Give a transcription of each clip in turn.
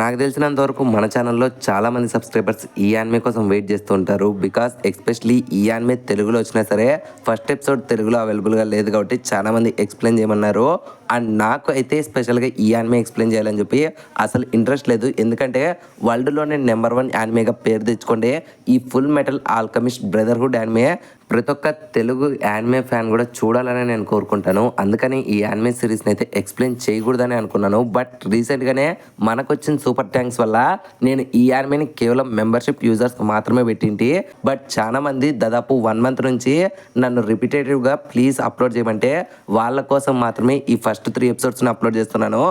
నాకు తెలిసినంత వరకు మన ఛానల్లో చాలా మంది సబ్స్క్రైబర్స్ ఈ యానిమే కోసం వెయిట్ చేస్తూ ఉంటారు. బికాస్ ఎస్పెషలీ ఈ యానిమే తెలుగులో వచ్చినా సరే ఫస్ట్ ఎపిసోడ్ తెలుగులో అవైలబుల్గా లేదు కాబట్టి చాలా మంది ఎక్స్ప్లెయిన్ చేయమన్నారు. అండ్ నాకు అయితే స్పెషల్గా ఈ యానిమే ఎక్స్ప్లెయిన్ చేయాలని చెప్పి అసలు ఇంట్రెస్ట్ లేదు. ఎందుకంటే వరల్డ్లోనే నెంబర్ 1 యానిమేగా పేరు తెచ్చుకోండి ఈ full metal Alchemist brotherhood anime ప్రతి ఒక్క తెలుగు యానిమే ఫ్యాన్ కూడా చూడాలని నేను కోరుకుంటాను. అందుకని ఈ యానిమే సిరీస్ని అయితే ఎక్స్ప్లెయిన్ చేయకూడదని అనుకున్నాను. బట్ రీసెంట్గానే మనకు వచ్చిన సూపర్ ట్యాంక్స్ వల్ల నేను ఈ యానిమేని కేవలం మెంబర్షిప్ యూజర్స్ మాత్రమే పెట్టింటి. బట్ చాలా మంది దాదాపు 1 మంత్ నుంచి నన్ను రిపీటేటివ్గా ప్లీజ్ అప్లోడ్ చేయమంటే వాళ్ళ కోసం మాత్రమే ఈ ఫస్ట్ 3 ఎపిసోడ్స్ని అప్లోడ్ చేస్తున్నాను.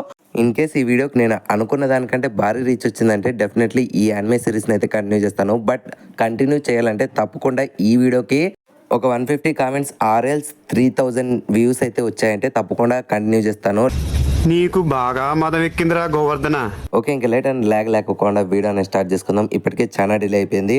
ఇన్ కేస్ ఈ వీడియోకి నేను అనుకున్న దానికంటే భారీ రీచ్ వచ్చిందంటే డెఫినెట్లీ ఈ యానిమే సిరీస్ని అయితే కంటిన్యూ చేస్తాను. బట్ కంటిన్యూ చేయాలంటే తప్పకుండా ఈ వీడియోకి ఒక 150 కామెంట్స్ ఆర్ఎల్స్ 3000 వ్యూస్ అయితే వచ్చాయంటే తప్పకుండా కంటిన్యూ చేస్తాను. నీకు బాగా మదం ఎక్కిందిరా గోవర్ధన. ఓకే, ఇంకా లేట్ అండ్ ల్యాగ్ లేకుండా వీడియో అనేది స్టార్ట్ చేసుకుందాం. ఇప్పటికే చాలా డిలే అయిపోయింది.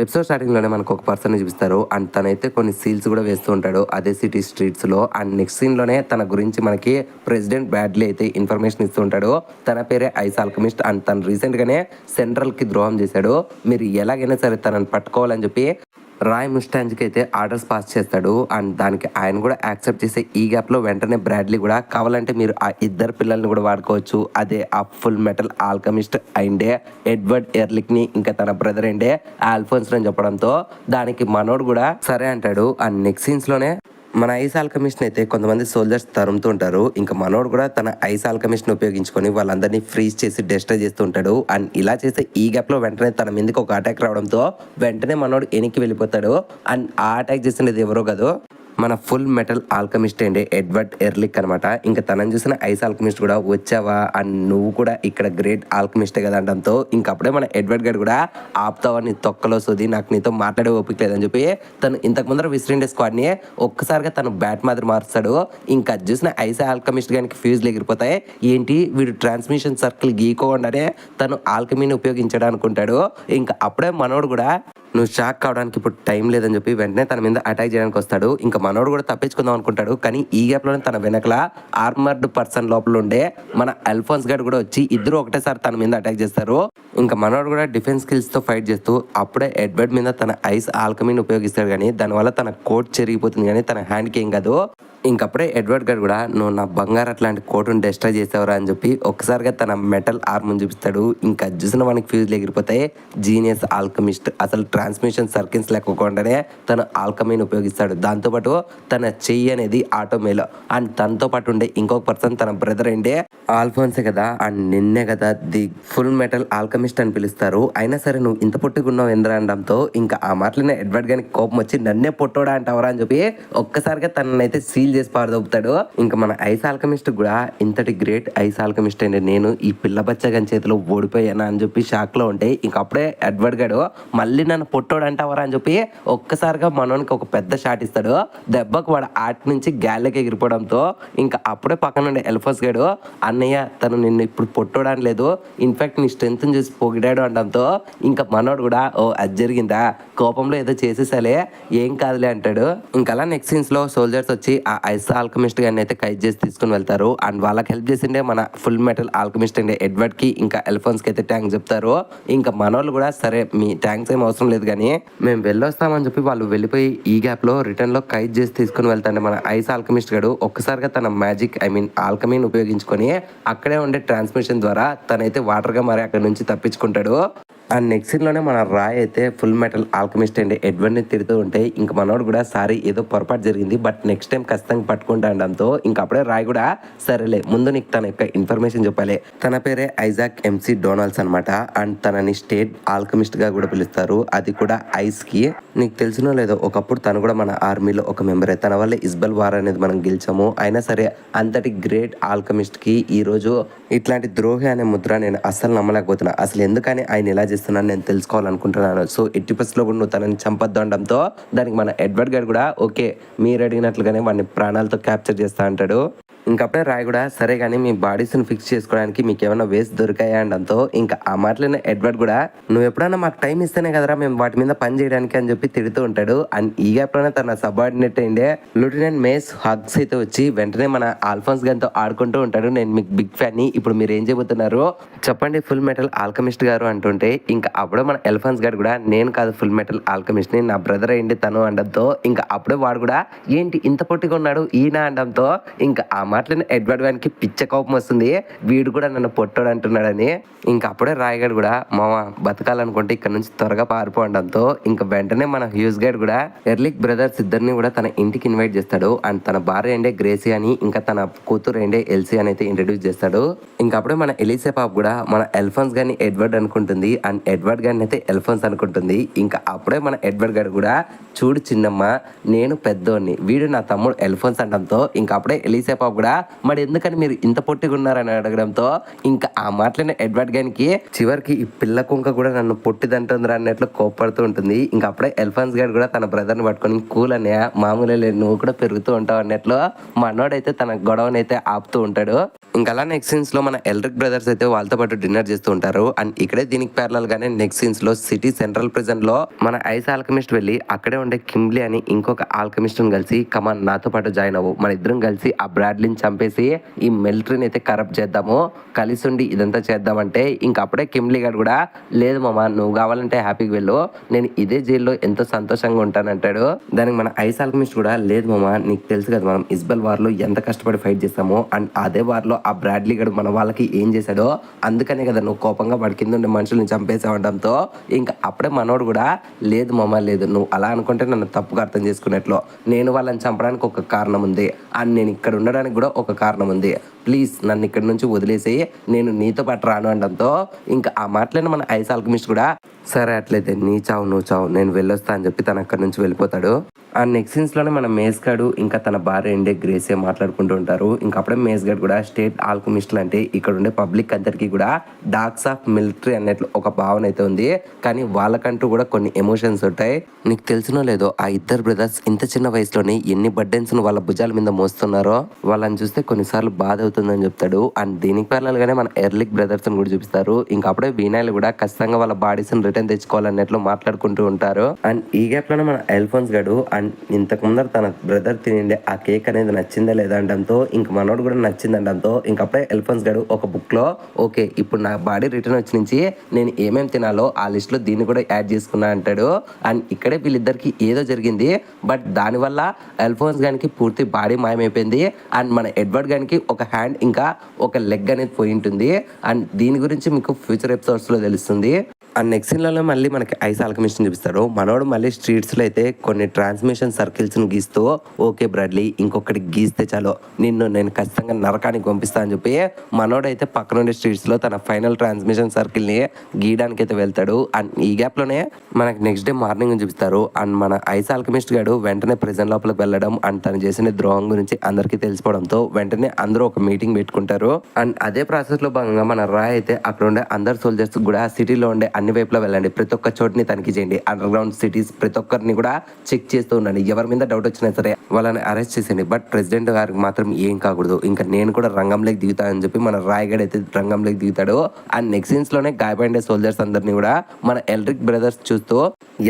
ఎపిసోడ్ స్టార్టింగ్లోనే మనకు ఒక పర్సన్ చూపిస్తారు. అండ్ తనైతే కొన్ని సీల్స్ కూడా వేస్తూ ఉంటాడు అదే సిటీ స్ట్రీట్స్లో. అండ్ నెక్స్ట్ సీన్లోనే తన గురించి మనకి ప్రెసిడెంట్ బ్రాడ్లీ అయితే ఇన్ఫర్మేషన్ ఇస్తూ ఉంటాడు. తన పేరే ఐస్ ఆల్కమిస్ట్. అండ్ తను రీసెంట్గానే సెంట్రల్కి ద్రోహం చేశాడు. మీరు ఎలాగైనా సరే తనని పట్టుకోవాలని చెప్పి రాయ్ ముస్టాంజ్కి అయితే ఆర్డర్స్ పాస్ చేస్తాడు. అండ్ దానికి ఆయన కూడా యాక్సెప్ట్ చేసే ఈ గ్యాప్లో వెంటనే బ్రాడ్లీ కూడా కావాలంటే మీరు ఆ ఇద్దరు పిల్లల్ని కూడా వాడుకోవచ్చు, అదే ఆ ఫుల్ మెటల్ ఆల్కమిస్ట్ అయిండే ఎడ్వర్డ్ ఎర్లిక్ని ఇంకా తన బ్రదర్ అయిండే ఆల్ఫోన్స్ అని చెప్పడంతో దానికి మనోడు కూడా సరే అంటాడు. అండ్ నెక్స్ట్ సీన్స్లోనే మన ఐస్ ఆల్కమిస్ట్ అయితే కొంతమంది సోల్జర్స్ తరుముతూ ఉంటారు. ఇంకా మనోడు కూడా తన ఐస్ ఆల్కమిస్ట్ ని ఉపయోగించుకొని వాళ్ళందరినీ ఫ్రీజ్ చేసి డెస్ట్రాయ్ చేస్తూ ఉంటాడు. అండ్ ఇలా చేస్తే ఈ గ్యాప్ లో వెంటనే తన మీదకి ఒక అటాక్ రావడంతో వెంటనే మనోడు వెనక్కి వెళ్ళిపోతాడు. అండ్ ఆ అటాక్ చేసినది ఎవరో కాదు మన ఫుల్ మెటల్ ఆల్కమిస్ట్ అండి ఎడ్వర్డ్ ఎర్లిక్ అనమాట. ఇంకా తనని చూసిన ఐస్ ఆల్కమిస్ట్ కూడా వచ్చావా అండ్ నువ్వు కూడా ఇక్కడ గ్రేట్ ఆల్కమిస్టే కదా అనడంతో ఇంకప్పుడే మన ఎడ్వర్డ్ గడ్ కూడా ఆపుతావా నీ తొక్కలో సోది, నాకు నీతో మాట్లాడే ఓపిక లేదని చెప్పి తను ఇంతకు ముందర విసిరిండే స్క్వాడ్ని ఒక్కసారిగా తను బ్యాట్ మాదిరి మారుస్తాడు. ఇంకా చూసిన ఐస్ ఆల్కమిస్ట్ గానికి ఫ్యూజ్లు ఎగిరిపోతాయి. ఏంటి వీడు ట్రాన్స్మిషన్ సర్కిల్ గీకోకుండానే తను ఆల్కమీని ఉపయోగించాడు అనుకుంటాడు. ఇంకా అప్పుడే మనోడు కూడా నువ్వు షాక్ కావడానికి ఇప్పుడు టైం లేదని చెప్పి వెంటనే తన మీద అటాక్ చేయడానికి వస్తాడు. ఇంకా మనోడు కూడా తప్పించుకుందాం అనుకుంటాడు. కానీ ఈ గ్యాప్లోనే తన వెనకల ఆర్మర్డ్ పర్సన్ లోపల ఉండే మన అల్ఫోన్స్ గడ్ కూడా వచ్చి ఇద్దరు ఒకటేసారి తన మీద అటాక్ చేస్తారు. ఇంకా మనోడు కూడా డిఫెన్స్ స్కిల్స్ తో ఫైట్ చేస్తూ అప్పుడే ఎడ్వర్డ్ మీద తన ఐస్ ఆల్కమీని ఉపయోగిస్తాడు. కానీ దానివల్ల తన కోట్ చెరిగిపోతుంది కానీ తన హ్యాండ్కి ఏం కాదు. ఇంకప్పుడే ఎడ్వర్డ్ గారు కూడా నువ్వు నా బంగారు అట్లాంటి కోటును డెస్ట్రాయ్ చేసావురా అని చెప్పి ఒక్కసారిగా తన మెటల్ ఆర్మ్ని చూపిస్తాడు. ఇంకా చూసిన మనకి ఫ్యూజ్లు ఎగిరిపోతాయి. జీనియస్ ఆల్కమిస్ట్ అసలు ట్రాన్స్మిషన్ సర్కిల్స్ లేకుండానే తను ఆల్కమీని ఉపయోగిస్తాడు. దాంతోపాటు తన చెయ్యి అనేది ఆటోమేలో. అండ్ తనతో పాటు ఉండే ఇంకొక పర్సన్ తన బ్రదర్ అండే ఆల్ఫోన్సే కదా. అండ్ నిన్నే కదా ది ఫుల్ మెటల్ ఆల్కమిస్ట్ అని పిలుస్తారు. అయినా సరే నువ్వు ఇంత పొట్టుకున్నావు ఎందుకు అనడంతో ఇంకా ఆ మాటలనే ఎడ్వర్డ్ గారికి కోపం వచ్చి నన్నే పొట్టోడా అంటావరా అని చెప్పి ఒక్కసారిగా తననైతే సీల్ చేసి పారదొప్పుతాడు. ఇంకా మన ఐస్ ఆల్కమిస్ట్ కూడా ఇంతటి గ్రేట్ ఐస్ ఆల్కమిస్ట్ అండి నేను ఈ పిల్ల బచ్చగని చేతిలో ఓడిపోయానా అని చెప్పి షాక్ లో ఉంటే ఇంకా అప్పుడే ఎడ్వర్డ్ గాడు మళ్ళీ నన్ను పొట్టోడు అంటావరా అని చెప్పి ఒక్కసారిగా మనోనికి ఒక పెద్ద షాట్ ఇస్తాడు. దెబ్బకు వాడు ఆట నుంచి గాలికి ఎగిరిపోవడంతో ఇంకా అప్పుడే పక్కన ఉండే ఎల్ఫోస్ గాడు అన్నయ్య తను నిన్ను ఇప్పుడు పొట్టోడని లేదు, ఇన్ఫాక్ట్ నీ స్ట్రెంత్ చూసి పొగిడాడు అనడంతో ఇంకా మనోడు కూడా ఓ అది జరిగిందా కోపంలో ఏదో చేసేసాలే ఏం కాదులే అంటాడు. ఇంకా అలా నెక్స్ట్ సీన్స్ లో సోల్జర్స్ వచ్చి ఆ ఐస్ ఆల్కమిస్ట్ గారిని అయితే ఖైదు చేసి తీసుకుని వెళ్తారు. అండ్ వాళ్ళకి హెల్ప్ చేసిండే మన ఫుల్ మెటల్ ఆల్కమిస్ట్ అండి ఎడ్వర్డ్ కి ఇంకా ఎల్ఫోన్స్ కి అయితే థ్యాంక్స్ చెప్తారు. ఇంకా మనోళ్ళు కూడా సరే మీ థ్యాంక్స్ ఏం అవసరం లేదు కానీ మేము వెళ్ళొస్తామని చెప్పి వాళ్ళు వెళ్ళిపోయి ఈ గ్యాప్ లో రిటర్న్ లో ఖైదు చేసి తీసుకుని వెళ్తాండి మన ఐస్ ఆల్కమిస్ట్ గారు ఒక్కసారిగా తన మ్యాజిక్ ఆల్కమీని ఉపయోగించుకొని అక్కడే ఉండే ట్రాన్స్మిషన్ ద్వారా తనైతే వాటర్ గా మరి అక్కడ నుంచి తప్పించుకుంటాడు. అండ్ నెక్స్ట్ సీన్లోనే మన రాయ్ అయితే ఫుల్ మెటల్ ఆల్కమిస్ట్ అండి ఎడ్వర్డ్ని తిడుతూ ఉంటే ఇంకా మనోడు కూడా సారీ ఏదో పొరపాటు జరిగింది బట్ నెక్స్ట్ టైం ఖచ్చితంగా పట్టుకుంటా అనడంతో ఇంకా అప్పుడే రాయ్ కూడా సరేలే ముందు నీకు తన యొక్క ఇన్ఫర్మేషన్ చెప్పాలి. తన పేరే ఐజాక్ ఎంసీ డొనాల్డ్స్ అనమాట. అండ్ తనని స్టేట్ ఆల్కమిస్ట్ గా కూడా పిలుస్తారు, అది కూడా ఐస్ కి. నీకు తెలిసినో లేదో ఒకప్పుడు తను కూడా మన ఆర్మీలో ఒక మెంబరే. తన వల్ల ఇస్బల్ వార్ అనేది మనం గెలిచాము. అయినా సరే అంతటి గ్రేట్ ఆల్కమిస్ట్ కి ఈ రోజు ఇట్లాంటి ద్రోహి అనే ముద్ర నేను అస్సలు నమ్మలేకపోతున్నా. అసలు ఎందుకని ఆయన ఇలా చేస్తున్నాను నేను తెలుసుకోవాలనుకుంటున్నాను. సో 80% లో కూడా నువ్వు తనని చంపొద్దు అనడంతో దానికి మన ఎడ్వర్డ్ గారు కూడా ఓకే మీరు అడిగినట్లుగానే వాడిని ప్రాణాలతో క్యాప్చర్ చేస్తా అంటాడు. ఇంకప్పుడే రాయ్ కూడా సరే కానీ మీ బాడీస్ని ఫిక్స్ చేసుకోవడానికి మీకు ఏమైనా వేస్ట్ దొరికాయా అనడంతో ఇంకా ఆ మాటలైన ఎడ్వర్డ్ కూడా నువ్వు ఎప్పుడైనా మాకు టైం ఇస్తేనే కదరా మేము వాటి మీద పని చేయడానికి అని చెప్పి తిడుతూ ఉంటాడు. అండ్ ఈ గ్యాప్లోనే తన సబార్డినేట్ అయిండే లెఫ్టినెంట్ మేస్ హగ్స్ అయితే వచ్చి వెంటనే మన ఆల్ఫోన్స్ గన్తో ఆడుకుంటూ ఉంటాడు. నేను మీకు బిగ్ ఫ్యాన్ ని, ఇప్పుడు మీరు ఏం చెబుతున్నారు చెప్పండి ఫుల్ మెటల్ ఆల్కమిస్ట్ గారు అంటుంటే ఇంకా అప్పుడే మన ఎల్ఫాన్స్ గారు కూడా నేను కాదు ఫుల్ మెటల్ ఆల్కమిస్ట్ ని, నా బ్రదర్ అయింది తను అనడంతో ఇంకా అప్పుడే వాడు కూడా ఏంటి ఇంత పొట్టిగా ఉన్నాడు ఈయన అనడంతో ఇంకా ఆ మాటలను ఎడ్వర్డ్ వానికి పిచ్చ కోపం వస్తుంది. వీడు కూడా నన్ను పొట్టాడు అంటున్నాడని ఇంకా అప్పుడే రాయగాడు కూడా మామ బతకాలనుకుంటే ఇక్కడ నుంచి త్వరగా పారిపోవడంతో ఇంకా వెంటనే మన హ్యూస్ గైడ్ కూడా ఎర్లిక్ బ్రదర్స్ ఇద్దరిని కూడా తన ఇంటికి ఇన్వైట్ చేస్తాడు. అండ్ తన భార్య ఏండే గ్రేసీ అని ఇంకా తన కూతురు ఏండే ఎల్సీ అని అయితే ఇంట్రడ్యూస్ చేస్తాడు. ఇంకా అప్పుడే మన ఎలిసే పాప కూడా మన ఎల్ఫోన్స్ గాని ఎడ్వర్డ్ అనుకుంటుంది అండ్ ఎడ్వర్డ్ గారిని అయితే ఎల్ఫోన్స్ అనుకుంటుంది. ఇంకా అప్పుడే మన ఎడ్వర్డ్ గారు కూడా చూడు చిన్నమ్మ నేను పెద్దోడిని, వీడు నా తమ్ముడు ఎల్ఫోన్స్ అనడంతో ఇంకా అప్పుడే ఎలిసే పాప కూడా మరి ఎందుకని మీరు ఇంత పొట్టిగా ఉన్నారని అడగడంతో ఇంకా ఆ మాటలైన ఎడ్వర్డ్ గారికి చివరికి ఈ పిల్ల కుంక కూడా నన్ను పొట్టిదంటుందిరా అన్నట్లు కోప్పడుతూ ఉంటుంది. ఇంకా అప్పుడే ఎల్ఫాన్స్ గారు కూడా తన బ్రదర్ని పట్టుకొని కూల్ అనే మామూలే లేదు నువ్వు కూడా పెరుగుతూ ఉంటావు అన్నట్లు మనోడైతే తన గొడవనైతే ఆపుతూ ఉంటాడు. ఇంకా అలా నెక్స్ట్ సీన్స్ లో మన ఎల్రిక్ బ్రదర్స్ అయితే వాళ్ళతో పాటు డిన్నర్ చేస్తూ ఉంటారు. అండ్ ఇక్కడే దీనికి ప్యారలల్ గానే నెక్స్ట్ సీన్స్ లో సిటీ సెంట్రల్ ప్రిజన్ లో మన ఐస్ ఆల్కమిస్ట్ వెళ్ళి అక్కడే ఉండే కిమ్లీ అని ఇంకొక ఆల్కమిస్ట్ కలిసి కమాన్ నాతో పాటు జాయిన్ అవ్వు, మన ఇద్దరం కలిసి ఆ బ్రాడ్లీని చంపేసి ఈ మిలిటరీని అయితే కరప్ట్ చేద్దాము, కలిసి ఉండి ఇదంతా చేద్దామంటే ఇంకా అప్పుడే కిమ్లీ గారు కూడా లేదు మామ నువ్వు కావాలంటే హ్యాపీగా వెళ్ళు, నేను ఇదే జైల్లో ఎంతో సంతోషంగా ఉంటానంటాడు. దానికి మన ఐస్ ఆల్కమిస్ట్ కూడా లేదు మామ నీకు తెలుసు కదా మనం ఇస్బెల్ వార్ లో ఎంత కష్టపడి ఫైట్ చేస్తామో అండ్ అదే వార్ లో ఆ బ్రాడ్లీ గడు మన వాళ్ళకి ఏం చేశాడో అందుకనే కదా నువ్వు కోపంగా వాడి కింద ఉండే మనుషుల్ని చంపేసావడంతో ఇంకా అప్పుడే మనోడు కూడా లేదు మామ లేదు నువ్వు అలా అనుకుంటే నన్ను తప్పుగా అర్థం చేసుకున్నట్లు, నేను వాళ్ళని చంపడానికి ఒక కారణం ఉంది అండ్ నేను ఇక్కడ ఉండడానికి కూడా ఒక కారణం ఉంది, ప్లీజ్ నన్ను ఇక్కడ నుంచి వదిలేసి నేను నీతో పాటు రాను అనడంతో ఇంకా ఆ మాటలను మన ఐస్ ఆల్కమిస్ట్ కూడా సరే అట్లయితే నీ చావు నువ్వు చావు నేను వెళ్ళొస్తా అని చెప్పి తను అక్కడి నుంచి వెళ్ళిపోతాడు. ఆ నెక్స్ట్ సీన్స్ లోనే మన మేస్ గాడు ఇంకా తన భార్య ఎండే గ్రేసే మాట్లాడుకుంటూ ఉంటారు. ఇంకా అప్పుడే మేస్ గాడు కూడా స్టేట్ ఆల్కమిస్టులు అంటే ఇక్కడ ఉండే పబ్లిక్ అందరికీ కూడా డార్క్స్ ఆఫ్ మిలిటరీ అన్నట్లు ఒక భావన అయితే ఉంది, కానీ వాళ్ళకంటూ కూడా కొన్ని ఎమోషన్స్ ఉంటాయి. నీకు తెలిసినో లేదో ఆ ఇద్దరు బ్రదర్స్ ఇంత చిన్న వయసులోనే ఎన్ని బర్డెన్స్ వాళ్ళ భుజాల మీద మోస్తున్నారో వాళ్ళని చూస్తే కొన్నిసార్లు బాధ అవుతుందని చెప్తాడు. అండ్ దీనికి ప్యారలల్ గానే మన ఎర్లిక్ బ్రదర్స్ కూడా చూపిస్తారు. ఇంకా అప్పుడే వీనాయిలు కూడా ఖచ్చితంగా వాళ్ళ బాడీస్ రిటర్న్ తెచ్చుకోవాలన్నట్లు మాట్లాడుకుంటూ ఉంటారు. అండ్ ఈ గ్యాప్ లోనే మన ఎల్ఫోన్స్ గడు అండ్ ఇంతకు ముందర తన బ్రదర్ తినిండే ఆ కేక్ అనేది నచ్చిందా లేదా అనడంతో ఇంకా మనోడు కూడా నచ్చిందనడంతో ఇంకా అప్పుడే ఎల్ఫోన్స్ గడు ఒక బుక్ లో ఓకే ఇప్పుడు నా బాడీ రిటర్న్ వచ్చి నుంచి నేను ఏమేమి తినాలో ఆ లిస్ట్ లో దీన్ని కూడా యాడ్ చేసుకున్నా అంటాడు. అండ్ ఇక్కడే వీళ్ళిద్దరికి ఏదో జరిగింది బట్ దానివల్ల ఎల్ఫోన్స్ గానికి పూర్తి బాడీ మాయమైపోయింది అండ్ మన ఎడ్వర్డ్ గానికి ఒక హ్యాండ్ ఇంకా ఒక లెగ్ అనేది పోయి ఉంటుంది. అండ్ దీని గురించి మీకు ఫ్యూచర్ ఎపిసోడ్స్ లో తెలుస్తుంది. అండ్ నెక్స్ట్ సీన్లలో మళ్ళీ మనకి ఐస్ ఆల్కమిస్ట్ చూపిస్తారు. మనోడు మళ్ళీ స్ట్రీట్స్లో అయితే కొన్ని ట్రాన్స్మిషన్ సర్కిల్స్ను గీస్తూ ఓకే బ్రాడ్లీ ఇంకొకటి గీస్తే చాలు నిన్ను నేను ఖచ్చితంగా నరకానికి పంపిస్తా అని చెప్పి మనోడైతే పక్కన ఉండే స్ట్రీట్స్లో తన ఫైనల్ ట్రాన్స్మిషన్ సర్కిల్ని గీయడానికి అయితే వెళ్తాడు. అండ్ ఈ గ్యాప్లోనే మనకి నెక్స్ట్ డే మార్నింగ్ చూపిస్తారు. అండ్ మన ఐస్ ఆల్కమిస్ట్ గాడు వెంటనే ప్రిజన్ లోపలికి వెళ్ళడం అండ్ తను చేసిన ద్రోహం గురించి అందరికీ తెలిసిపోవడంతో వెంటనే అందరూ ఒక మీటింగ్ పెట్టుకుంటారు. అండ్ అదే ప్రాసెస్లో భాగంగా మన రాయ్ అయితే అక్కడ ఉండే అందరు సోల్జర్స్ కూడా సిటీలో ఉండే అన్ని వైపులో వెళ్ళండి, ప్రతి ఒక్క చోటుని తనిఖీ చేయండి, అండర్ గ్రౌండ్ సిటీస్ ప్రతి ఒక్కరిని కూడా చెక్ చేస్తూ ఉండండి, ఎవరి మీద డౌట్ వచ్చినా సరే వాళ్ళని అరెస్ట్ చేసేయండి, బట్ ప్రెసిడెంట్ గారికి మాత్రం ఏం కాకూడదు, ఇంకా నేను కూడా రంగంలోకి దిగుతానని చెప్పి మన రాయగడ్ అయితే రంగంలోకి దిగుతాడు. అండ్ నెక్స్ట్ సీన్స్ లోనే గాయపడిన సోల్జర్స్ అందరినీ కూడా మన ఎల్రిక్ బ్రదర్స్ చూస్తూ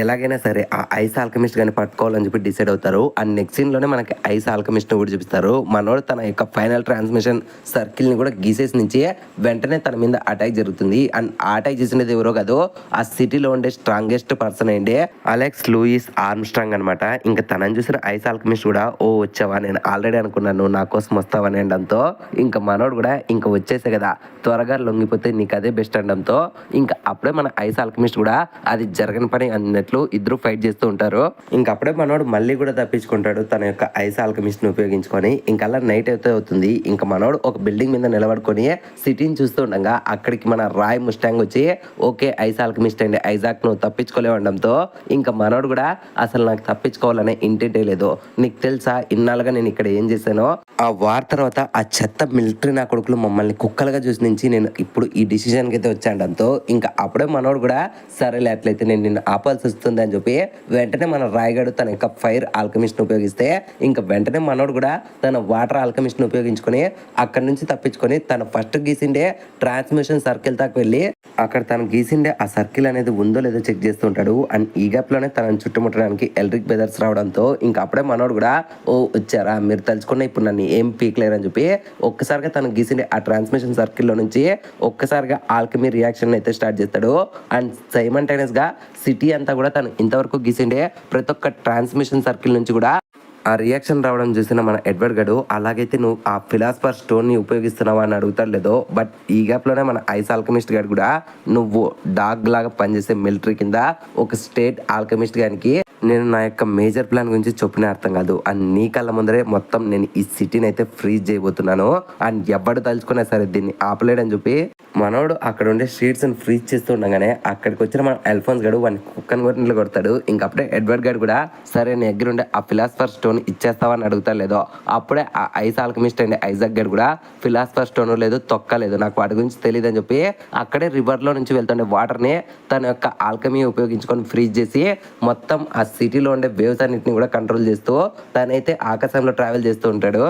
ఎలాగైనా సరే ఆ ఐస్ ఆల్కమిస్ట్ గాని పట్టుకోవాలని చెప్పి డిసైడ్ అవుతారు. అండ్ నెక్స్ట్ సీన్ లోనే మనకి ఐస్ ఆల్కమిస్ట్ కూడా చూపిస్తారు. మనోడు తన యొక్క ఫైనల్ ట్రాన్స్మిషన్ సర్కిల్ ని కూడా గీసేసి నుంచి వెంటనే తన మీద అటాక్ జరుగుతుంది. అండ్ అటాక్ చేసినది ఎవరో కాదు ఆ సిటీలో ఉండే స్ట్రాంగెస్ట్ పర్సన్ ఏంటి అలెక్స్ లూయిస్ ఆర్మ్స్ట్రాంగ్ అనమాట. ఇంకా తనని చూసిన ఐస్ ఆల్కమిస్ట్ కూడా ఓ వచ్చావా నేను ఆల్రెడీ అనుకున్నాను నా కోసం వస్తావని అనడంతో ఇంకా మనోడు కూడా ఇంకా వచ్చేసే కదా త్వరగా లొంగిపోతే నీకు అదే బెస్ట్ అనడంతో ఇంకా అప్పుడే మన ఐస్ ఆల్కమిస్ట్ కూడా అది జరగని పని అన్నట్లు ఇద్దరు ఫైట్ చేస్తూ ఉంటారు. ఇంకా అప్పుడే మనోడు మళ్ళీ కూడా తప్పించుకుంటాడు తన యొక్క ఐస్ ఆల్కమిస్ట్ ని ఉపయోగించుకొని. ఇంకా అలా నైట్ అయితే అవుతుంది. ఇంకా మనోడు ఒక బిల్డింగ్ మీద నిలబడుకొని సిటీని చూస్తూ ఉండగా అక్కడికి మన రాయ్ ముస్టాంగ్ వచ్చి ఓకే ఐస్ ఆల్కమిస్ట్ అండి ఐజాక్ నువ్వు తప్పించుకోలేవడంతో ఇంకా మనోడు కూడా అసలు నాకు తప్పించుకోవాలనే ఇంటెంటే లేదు. నీకు తెలుసా ఇన్నాళ్ళుగా నేను ఇక్కడ ఏం చేశానో, ఆ వార్ తర్వాత ఆ చెత్త మిలిటరీ నా కొడుకులు మమ్మల్ని కుక్కలుగా చూసి నుంచి నేను ఇప్పుడు ఈ డిసిషన్కి అయితే వచ్చాడంతో ఇంకా అప్పుడే మనోడు కూడా సరేలే అట్లయితే నేను నిన్ను ఆపాల్సి వస్తుంది అని చెప్పి వెంటనే మన రాయగాడు తన యొక్క ఫైర్ ఆల్కమిస్ట్ని ఉపయోగిస్తే ఇంకా వెంటనే మనోడు కూడా తన వాటర్ ఆల్కమిస్ట్ని ఉపయోగించుకొని అక్కడి నుంచి తప్పించుకొని తన ఫస్ట్ గీసిండే ట్రాన్స్మిషన్ సర్కిల్ దాకా వెళ్ళి అక్కడ తను గీసిండే ఆ సర్కిల్ అనేది ఉందో లేదో చెక్ చేస్తూ ఉంటాడు. అండ్ ఈ గ్యాప్లోనే తనని చుట్టుముట్టడానికి ఎల్రిక్ బ్రదర్స్ రావడంతో ఇంకా అప్పుడే మనోడు కూడా ఓ వచ్చారా మీరు తలుచుకున్న ఇప్పుడు నన్ను ఏం పీక్లేరని చెప్పి ఒక్కసారిగా తను గీసిండే ఆ ట్రాన్స్మిషన్ సర్కిల్లో నుంచి ఒక్కసారిగా ఆల్కమీ రియాక్షన్ అయితే స్టార్ట్ చేస్తాడు. అండ్ సైమల్టేనియస్ గా సిటీ అంతా కూడా తను ఇంతవరకు గీసిండే ప్రతి ఒక్క ట్రాన్స్మిషన్ సర్కిల్ నుంచి కూడా ఆ రియాక్షన్ రావడం చూసిన మన ఎడ్వర్డ్ గడు అలాగైతే నువ్వు ఆ ఫిలాసఫర్ స్టోన్ని ఉపయోగిస్తున్నావా అని అడుగుతాడు లేదో, బట్ ఈ గ్యాప్లోనే మన ఐస్ ఆల్కమిస్ట్ గారు కూడా నువ్వు డాగ్ లాగా పనిచేసే మిలిటరీ కింద ఒక స్టేట్ ఆల్కమిస్ట్ గారికి నేను నా యొక్క మేజర్ ప్లాన్ గురించి చెప్పిన అర్థం కాదు అండ్ నీ కళ్ళ ముందరే మొత్తం నేను ఈ సిటీని అయితే ఫ్రీజ్ చేయబోతున్నాను అండ్ ఎవడు తలుచుకున్నా సరే దీన్ని ఆపలేడని చెప్పి మనోడు అక్కడ ఉండే స్ట్రీట్స్ని ఫ్రీజ్ చేస్తూ ఉండగానే అక్కడికి వచ్చిన మన అల్ఫోన్స్ గడు వాడిని కుక్కని కొట్టినట్లు కొడతాడు. ఇంకప్పుడే ఎడ్వర్డ్ గడు కూడా సరే నీ దగ్గర ఉండే ఆ ఫిలాసఫర్ స్టోన్ ఇచ్చేస్తావని అడుగుతాడు లేదో, అప్పుడే ఆ ఐస్ ఆల్కమిస్ట్ అండి ఐజాక్ గడు కూడా ఫిలాసఫర్ స్టోన్ లేదు తొక్కలేదు నాకు వాటి గురించి తెలియదు అని చెప్పి అక్కడే రివర్లో నుంచి వెళ్తుండే వాటర్ని తన యొక్క ఆల్కమీ ఉపయోగించుకొని ఫ్రీజ్ చేసి మొత్తం ఆ సిటీలో ఉండే వేవ్స్ అన్నింటిని కూడా కంట్రోల్ చేస్తూ తనైతే ఆకాశంలో ట్రావెల్ చేస్తూ ఉంటాడు.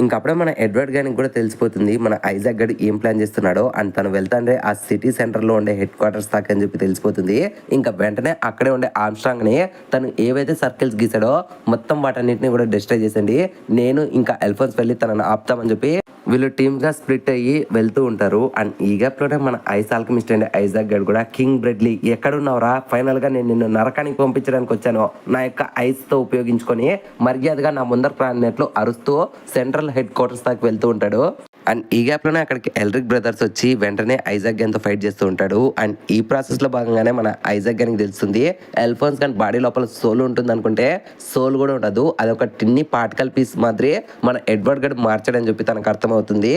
ఇంకప్పుడే మన ఎడ్వర్డ్ గారికి కూడా తెలిసిపోతుంది మన ఐజాక్ గడు ఏం ప్లాన్ చేస్తున్నాడో అండ్ తను వెళ్తాండే ఆ సిటీ సెంటర్లో ఉండే హెడ్ క్వార్టర్స్ దాకా అని చెప్పి తెలిసిపోతుంది. ఇంకా వెంటనే అక్కడే ఉండే ఆర్మ్స్ట్రాంగ్ని తను ఏవైతే సర్కిల్స్ గీసాడో మొత్తం వాటన్నిటిని కూడా డిస్ట్రాయ్ చేసండి నేను ఇంకా ఎల్ఫోన్స్ వెళ్ళి తనను ఆపుతామని చెప్పి వీళ్ళు టీమ్గా స్ప్లిట్ అయ్యి వెళ్తూ ఉంటారు. అండ్ ఈ గ్యాప్లోనే మన ఐస్ ఆల్కమిస్ట్ అండి ఐజాక్ గడు కూడా కింగ్ బ్రెడ్లీ ఎక్కడున్నావురా, ఫైనల్గా నేను నిన్ను నరకానికి పంపించడానికి వచ్చాను నా యొక్క ఐస్తో ఉపయోగించుకొని మర్యాదగా నా ముందర ప్రాణినట్లు అరుస్తూ సెంట్రల్ హెడ్ క్వార్టర్స్ దాకా వెళ్తూ ఉంటాడు. అండ్ ఈ గ్యాప్లోనే అక్కడికి ఎల్రిక్ బ్రదర్స్ వచ్చి వెంటనే ఐజాక్ గన్తో ఫైట్ చేస్తూ ఉంటాడు. అండ్ ఈ ప్రాసెస్లో భాగంగానే మన ఐజాక్ గన్కి తెలుస్తుంది ఎల్ఫోన్స్ గన్ బాడీ లోపల సోల్ ఉంటుంది అనుకుంటే సోల్ కూడా ఉండదు, అదొక టిన్ని పార్టికల్ పీస్ మాదిరి మన ఎడ్వర్డ్ గడ్ మార్చాడని చెప్పి తనకు అర్థమవుతుంది.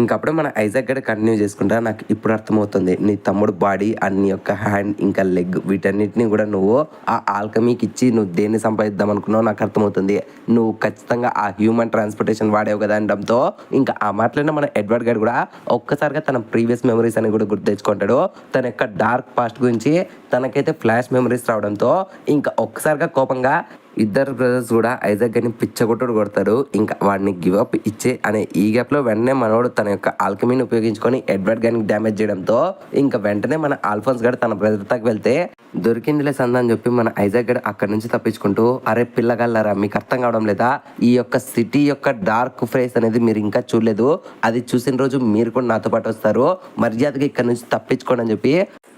ఇంకప్పుడే మన ఐజాక్ గడ్ కంటిన్యూ చేసుకుంటా నాకు ఇప్పుడు అర్థమవుతుంది నీ తమ్ముడు బాడీ అండ్ నీ యొక్క హ్యాండ్ ఇంకా లెగ్ వీటన్నిటిని కూడా నువ్వు ఆ ఆల్కమీకి ఇచ్చి నువ్వు దేన్ని సంపాదిద్దాం అనుకున్నావు నాకు అర్థమవుతుంది, నువ్వు ఖచ్చితంగా ఆ హ్యూమన్ ట్రాన్స్పోర్టేషన్ వాడేవు కదా అనడంతో ఇంకా ఆ మాటలైనా మన ఎడ్వర్డ్ గడ్ కూడా ఒక్కసారిగా తన ప్రీవియస్ మెమరీస్ అని కూడా గుర్తు తెచ్చుకుంటాడు. తన యొక్క డార్క్ పాస్ట్ గురించి తనకైతే ఫ్లాష్ మెమరీస్ రావడంతో ఇంకా ఒక్కసారిగా కోపంగా ఇద్దరు బ్రదర్స్ కూడా ఐజాక్ గని పిచ్చగొట్టుడు కొడతారు. ఇంకా వాడిని గివ్ అప్ ఇచ్చే అనే ఈ గ్యాప్లో వెంటనే మనోడు తన యొక్క ఆల్కమీని ఉపయోగించుకొని ఎడ్వర్డ్ గనికి డ్యామేజ్ చేయడంతో ఇంకా వెంటనే మన ఆల్ఫోన్స్ గడు తన బ్రదర్ దాకా వెళ్తే దొరికిందిలే సంద అని చెప్పి మన ఐజాక్ గడు అక్కడి నుంచి తప్పించుకుంటూ అరే పిల్లగలరా మీకు అర్థం కావడం లేదా, ఈ యొక్క సిటీ యొక్క డార్క్ ఫేస్ అనేది మీరు ఇంకా చూడలేదు, అది చూసిన రోజు మీరు కూడా నాతో పాటు వస్తారు, మర్యాదగా ఇక్కడ నుంచి తప్పించుకోండి అని చెప్పి